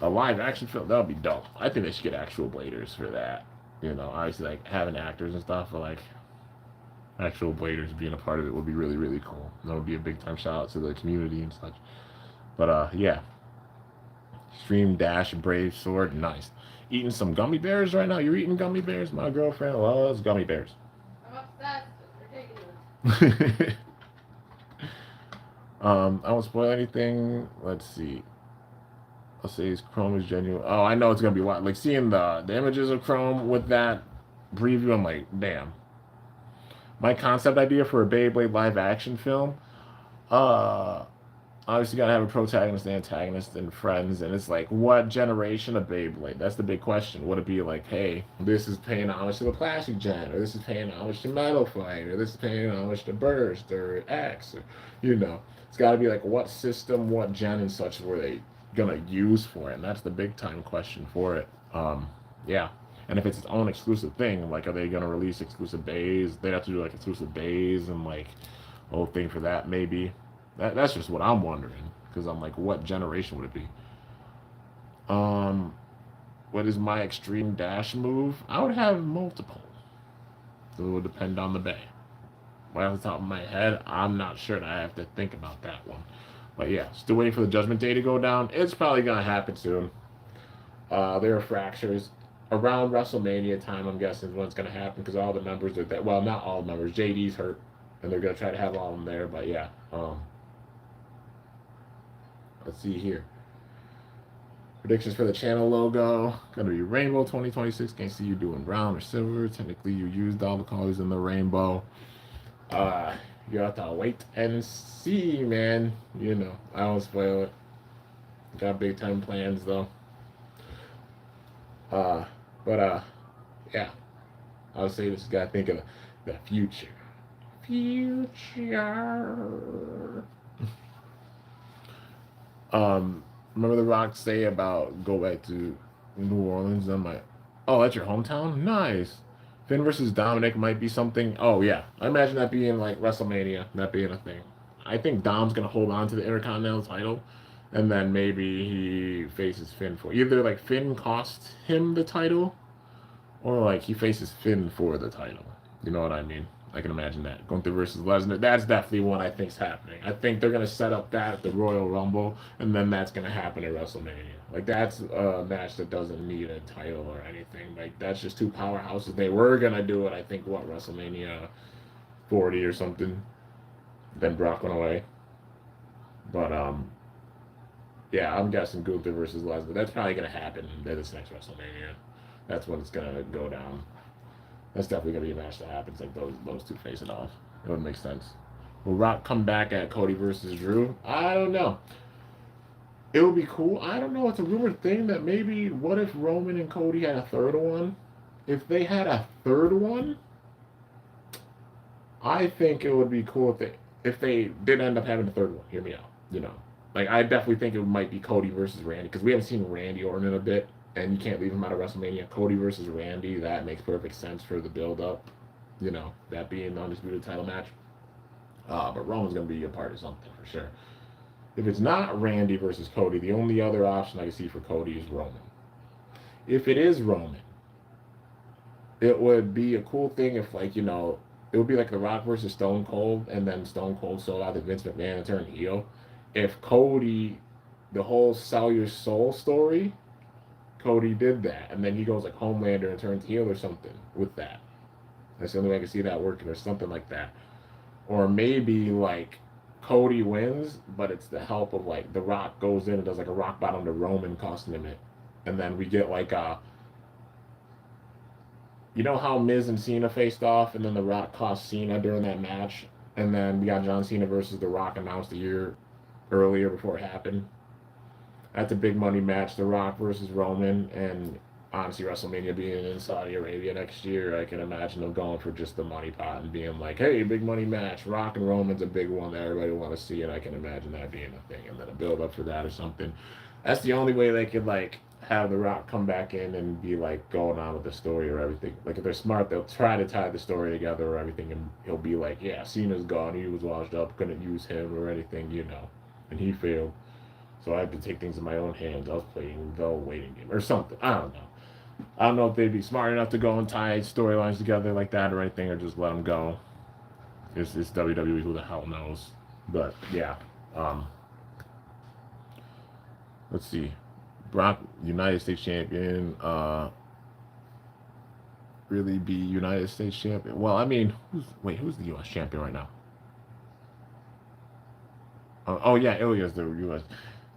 A live action film, that would be dope. I think they should get actual bladers for that. You know, obviously, like having actors and stuff, but like actual bladers being a part of it would be really, really cool. That would be a big time shout out to the community and such. But yeah, Stream Dash Brave Sword, nice. Eating some gummy bears right now. You're eating gummy bears. My girlfriend loves gummy bears. I'm obsessed. It's ridiculous. I won't spoil anything. Let's see. I'll say his Chrome is genuine. Oh, I know it's gonna be wild. Like seeing the images of Chrome with that preview, I'm like, damn. My concept idea for a Beyblade live action film, obviously gotta have a protagonist, antagonist, and friends, and it's like, what generation of Beyblade? That's the big question. Would it be like, hey, this is paying homage to the Plastic Gen, or this is paying homage to Metal Fight, or this is paying homage to Burst, or X, or, you know. It's gotta be like, what system, what gen, and such were they gonna use for it? And that's the big time question for it. Yeah. And if it's its own exclusive thing, like, are they gonna release exclusive bays? They have to do like exclusive bays and like a whole thing for that, maybe. That's just what I'm wondering, because I'm like, what generation would it be? What is my extreme dash move? I would have multiple. So it would depend on the bay. Right off the top of my head, I'm not sure. I have to think about that one. But yeah, still waiting for the Judgment Day to go down. It's probably gonna happen soon. There are fractures around WrestleMania time. I'm guessing is when it's gonna happen, because all the members are there. Well, not all the members. JD's hurt, and they're gonna try to have all of them there. But yeah. Let's see here. Predictions for the channel logo. Gonna be rainbow 2026. Can't see you doing brown or silver. Technically, you used all the colors in the rainbow. You have to wait and see, man. You know, I won't spoil it. Got big time plans though. Yeah. I would say this gotta think of the future. Future. Remember The Rock say about go back to New Orleans? I'm like, oh, that's your hometown? Nice. Finn versus Dominic might be something. Oh, yeah. I imagine that being like WrestleMania, that being a thing. I think Dom's going to hold on to the Intercontinental title, and then maybe he faces Finn for either like Finn costs him the title, or like he faces Finn for the title. You know what I mean? I can imagine that. Gunther versus Lesnar. That's definitely one I think is happening. I think they're going to set up that at the Royal Rumble, and then that's going to happen at WrestleMania. Like, that's a match that doesn't need a title or anything. Like, that's just two powerhouses. They were going to do it, I think, what, WrestleMania 40 or something. Then Brock went away. But, yeah, I'm guessing Gunther versus Lesnar. That's probably going to happen at this next WrestleMania. That's when it's going to go down. That's definitely going to be a match that happens, like those two face it off. It would make sense. Will Rock come back at Cody versus Drew? I don't know. It would be cool. I don't know. It's a rumored thing that maybe, what if Roman and Cody had a third one if they had a third one, I think it would be cool if they did end up having a third one. Hear me out. Like I definitely think it might be Cody versus Randy because we haven't seen Randy Orton in a bit, and you can't leave him out of WrestleMania. Cody versus Randy, that makes perfect sense for the build up. That being the undisputed title match. But Roman's gonna be a part of something for sure. If it's not Randy versus Cody, the only other option I can see for Cody is Roman. If it is Roman, it would be a cool thing if it would be like The Rock versus Stone Cold, and then Stone Cold sold out to Vince McMahon and turned heel. If Cody, the whole sell your soul story, Cody did that, and then he goes like Homelander and turns heel or something with that. That's the only way I can see that working, or something like that. Or maybe like Cody wins, but it's the help of like The Rock goes in and does like a rock bottom to Roman, costing him it, and then we get like how Miz and Cena faced off, and then The Rock cost Cena during that match, and then we got John Cena versus The Rock announced a year earlier before it happened. That's a big money match, The Rock versus Roman, and honestly, WrestleMania being in Saudi Arabia next year, I can imagine them going for just the money pot and being like, hey, big money match, Rock and Roman's a big one that everybody want to see, and I can imagine that being a thing, and then a build up for that or something. That's the only way they could have The Rock come back in and be going on with the story or everything. Like if they're smart, they'll try to tie the story together or everything, and he'll be like, yeah, Cena's gone, he was washed up, couldn't use him or anything, and he failed. So I had to take things in my own hands. I was playing the waiting game or something. I don't know. I don't know if they'd be smart enough to go and tie storylines together like that or anything, or just let them go. It's WWE, who the hell knows? But yeah, let's see. Brock, United States champion, really be United States champion. Well, I mean, who's the U.S. champion right now? Oh yeah, Ilya's the U.S.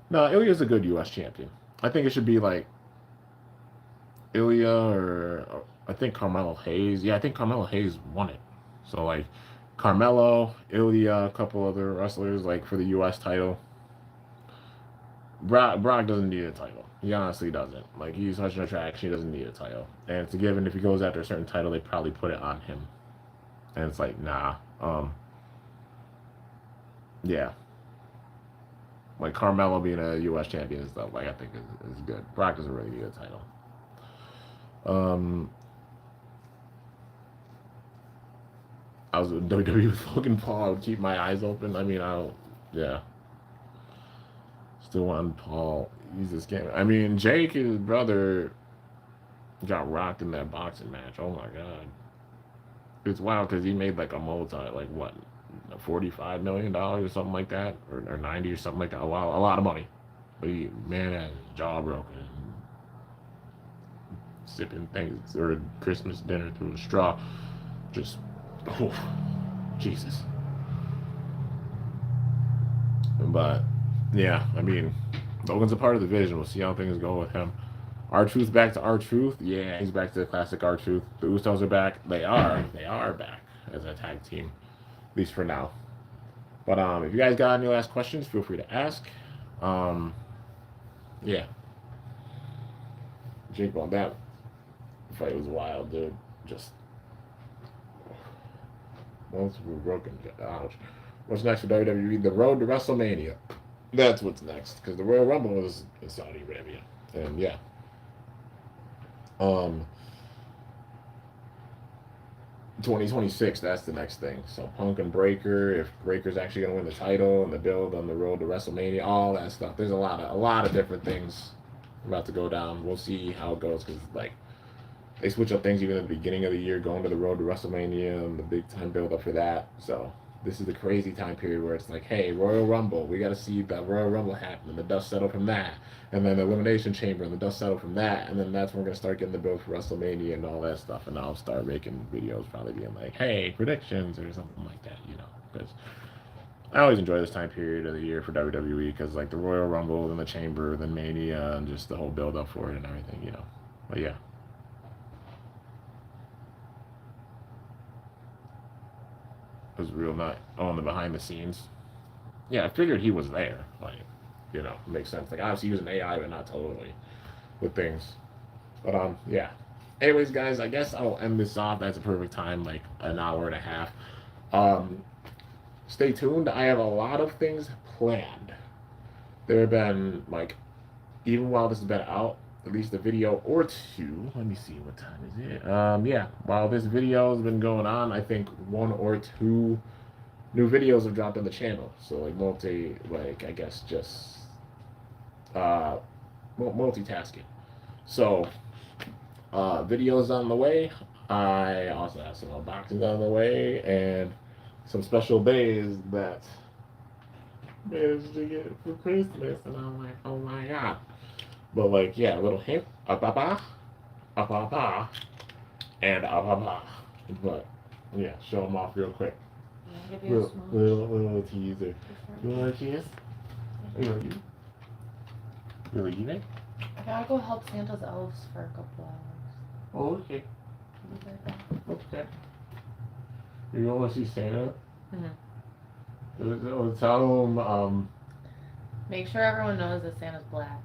No, Ilya's a good U.S. champion. I think it should be like Ilya or I think Carmelo Hayes. Yeah, I think Carmelo Hayes won it. So Carmelo, Ilya, a couple other wrestlers for the U.S. title. Brock doesn't need a title. He honestly doesn't. He's such an attraction. He doesn't need a title. And it's a given if he goes after a certain title, they probably put it on him. And it's nah. Yeah. Carmelo being a U.S. champion and stuff, I think is good. Brock doesn't really need a title. I was with WWE with Logan Paul. I would keep my eyes open. I mean, yeah. Still want Paul. He's this game. I mean, Jake, his brother, got rocked in that boxing match. Oh my god. It's wild because he made a multi, what, $45 million or something like that, or 90 or something like that. A lot of money. But man had his jaw broken, sipping things or Christmas dinner through a straw. Just, oh, Jesus. But yeah, I mean, Logan's a part of the vision. We'll see how things go with him. R-Truth back to R-Truth. Yeah, he's back to the classic R-Truth. The Usos are back. They are back as a tag team, at least for now. But if you guys got any last questions, feel free to ask. Yeah. Jake on that fight was wild, dude. Just once we were broken. Ouch. What's next for WWE? The road to WrestleMania. That's what's next, because the Royal Rumble was in Saudi Arabia, and yeah. 2026, that's the next thing. So Punk and Breaker, if Breaker's actually gonna win the title and the build on the road to WrestleMania, all that stuff. There's a lot of different things about to go down. We'll see how it goes, because they switch up things even at the beginning of the year, going to the road to WrestleMania and the big time build up for that. So this is the crazy time period where it's hey, Royal Rumble, we got to see that Royal Rumble happen and the dust settle from that, and then the Elimination Chamber and the dust settle from that, and then that's when we're going to start getting the build for WrestleMania and all that stuff, and I'll start making videos probably being hey, predictions or something like that, because I always enjoy this time period of the year for WWE, because the Royal Rumble, then the Chamber, then Mania, and just the whole build up for it and everything, but yeah. It was real nice on the behind the scenes. Yeah, I figured he was there. Makes sense. Obviously he was an AI, but not totally with things. But yeah. anyways, guys, I guess I'll end this off. That's a perfect time, like an hour and a half. Um, stay tuned. I have a lot of things planned. There have been like, even while this has been out, at least a video or two. Let me see, what time is it? Yeah, while this video has been going on, I think one or two new videos have dropped on the channel. So like like I guess just uh multitasking. So videos on the way. I also have some unboxings on the way and some special days that managed to get for Christmas, and I'm like, oh my god. But like, yeah, a little hint, up, and up. But yeah, show them off real quick. I'll give you a small. Little teaser. You want a kiss? You want you? Really, you think? I gotta go help Santa's elves for a couple hours. Oh, okay. I'll be right back. Okay. You want to see Santa? Mhm. Tell him, Make sure everyone knows that Santa's black.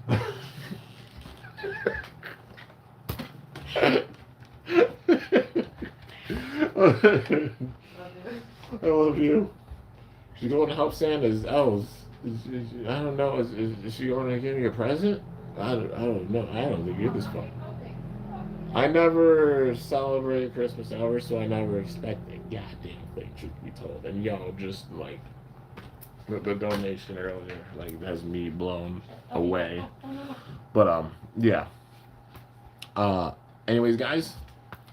I love you. She's going to help Santa's elves. I don't know. Is she going to give me a present? I don't know. I don't think you're this fun. I never celebrate Christmas ever, so I never expect a goddamn thing, truth be told. And y'all just like the donation earlier, like has me blown away. But yeah. Anyways, guys,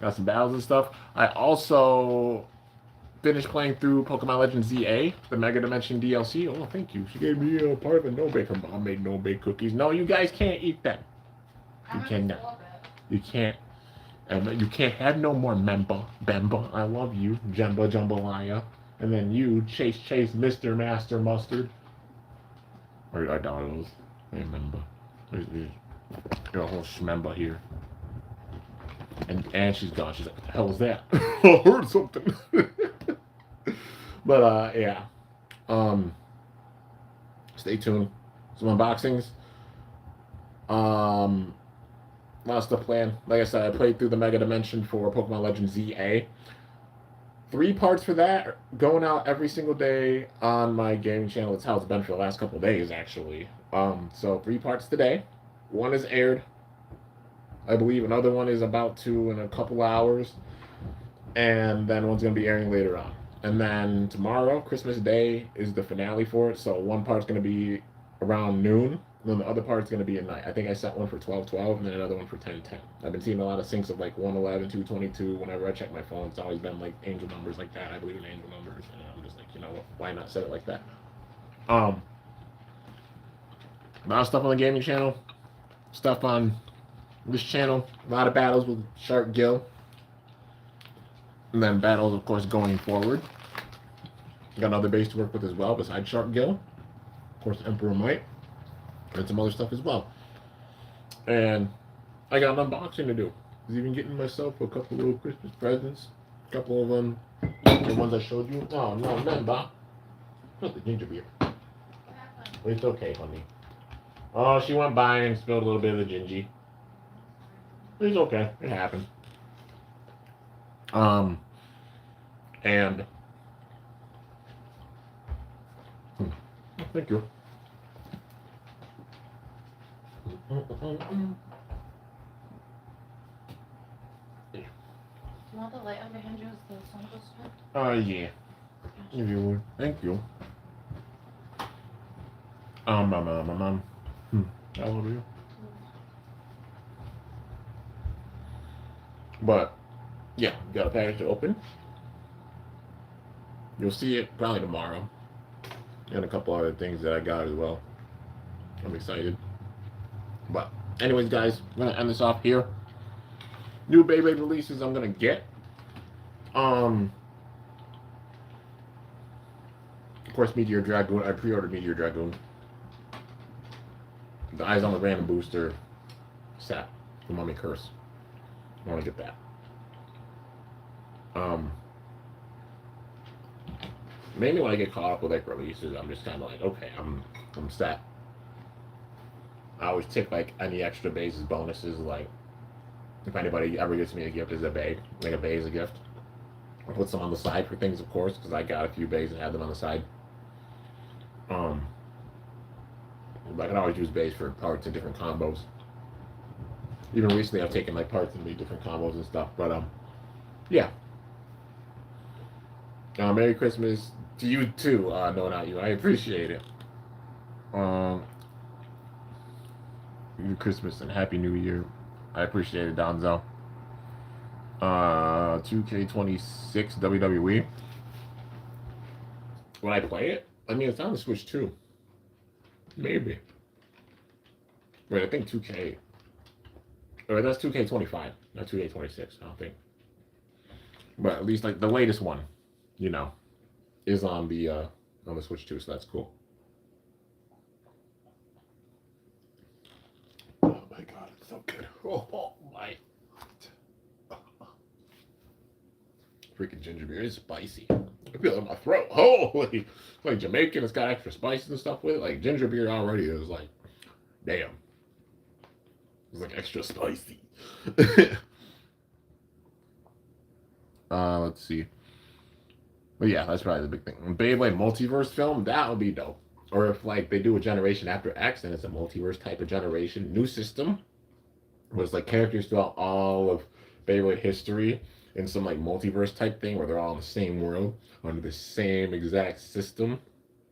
got some battles and stuff. I also finished playing through Pokemon Legends ZA, the Mega Dimension DLC. Oh, thank you. She gave me a part of a no-bake. Her mom made no-bake cookies. No, you guys can't eat them. You cannot. You can't. And you can't have no more Bemba. I love you, Jemba Jambalaya. And then you, Chase, Mr. Master Mustard. Or I doubt it was. Remember. You're a whole schmemba here. And she's gone. She's like, what the hell was that? I heard something. But yeah. Stay tuned. Some unboxings. A lot of stuff planned. Like I said, I played through the Mega Dimension for Pokemon Legends ZA. 3 parts for that going out every single day on my gaming channel. It's how it's been for the last couple of days, actually. So 3 parts today. 1 is aired. I believe another one is about to in a couple hours. And then one's going to be airing later on. And then tomorrow, Christmas Day, is the finale for it. So 1 part's going to be around noon. And then the other part's going to be at night. I think I set one for 12:12 and then another one for 10:10. I've been seeing a lot of syncs of like 111, 222. Whenever I check my phone, it's always been like angel numbers like that. I believe in angel numbers. And I'm just like, you know what? Why not set it like that? A lot of stuff on the gaming channel. Stuff on this channel. A lot of battles with Shark Gill. And then battles, of course, going forward. Got another base to work with as well besides Shark Gill. Of course, Emperor Might. And some other stuff as well. And I got an unboxing to do. I was even getting myself a couple little Christmas presents. A couple of them. The ones I showed you. Oh, no, remember. Not the ginger beer. It's okay, honey. Oh, she went by and spilled a little bit of the gingy. It's okay. It happened. And thank you. Do you want the light on behind you as the sun goes down? Yeah. If you would. Thank you. Mom. How old are you? But, yeah, got a package to open. You'll see it probably tomorrow. And a couple other things that I got as well. I'm excited. But, anyways, guys, I'm going to end this off here. New Beyblade releases I'm going to get. Of course, Meteor Dragoon. I pre-ordered Meteor Dragoon. The Eyes on the Random Booster set. The Mummy Curse. I want to get that. Mainly when I get caught up with like releases, I'm just kind of like, okay, I'm set. I always take like any extra bases bonuses like If anybody ever gives me a gift as a bae, like a bae as a gift, I put some on the side for things, of course, because I got a few baes and had them on the side. I can always use baes for parts and different combos. Even recently, I've taken like parts and made different combos and stuff. But yeah. Merry Christmas to you too. No, not you. I appreciate it. Merry Christmas and Happy New Year. I appreciate it, Donzo. 2K26 WWE. When I play it, I mean, it's on the Switch too. Maybe. Wait, I think 2K. Or that's 2K25, not 2K26, I don't think. But at least like the latest one, you know, is on the Switch too, so that's cool. Oh my god, it's so good. Oh my. Freaking ginger beer is spicy. I feel it in my throat. Holy, like Jamaican, it's got extra spices and stuff with it. Like ginger beer already is like, damn. It's like extra spicy. Let's see. But yeah, that's probably the big thing. Beyblade multiverse film, that would be dope. Or if like they do a generation after X and it's a multiverse type of generation, new system was like characters throughout all of Beyblade history in some like multiverse type thing where they're all in the same world under the same exact system.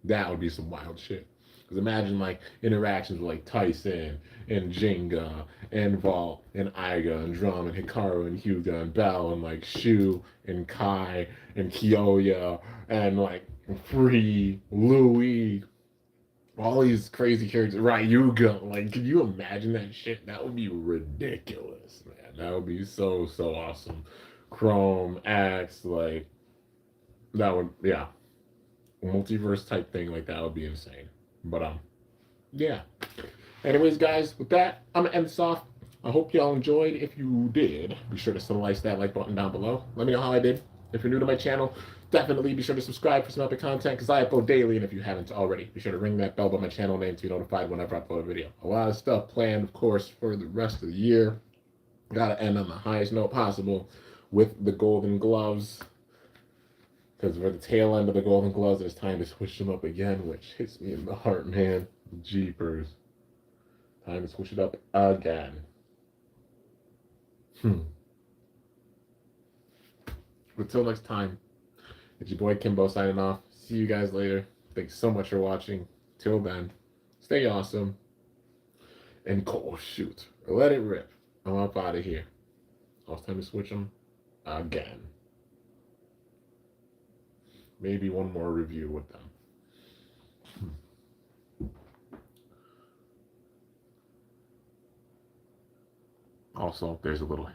That would be some wild shit. Because imagine like interactions with like Tyson and Jenga and Vol and Iga and Drum and Hikaru and Hyuga and Bell and like Shu and Kai and Kyoya and like Free, Louie, all these crazy characters. Ryuga, like, can you imagine that shit? That would be ridiculous, man. That would be so awesome. Chrome, Axe, like, that would, yeah. Multiverse type thing like that would be insane. But yeah. Anyways, guys, with that, I'm gonna end this off. I hope y'all enjoyed. If you did, be sure to slice that like button down below. Let me know how I did. If you're new to my channel, definitely be sure to subscribe for some other content because I upload daily. And if you haven't already, be sure to ring that bell by my channel name to be notified whenever I upload a video. A lot of stuff planned, of course, for the rest of the year. Gotta end on the highest note possible with the Golden Gloves. Because we're at the tail end of the Golden Gloves, it's time to switch them up again, which hits me in the heart, man. Jeepers. Time to switch it up again. Until next time, it's your boy Kimbo signing off. See you guys later. Thanks so much for watching. Till then, stay awesome. And cool, shoot. Let it rip. I'm up out of here. Now it's time to switch them again. Maybe one more review with them. Also, there's a little hint.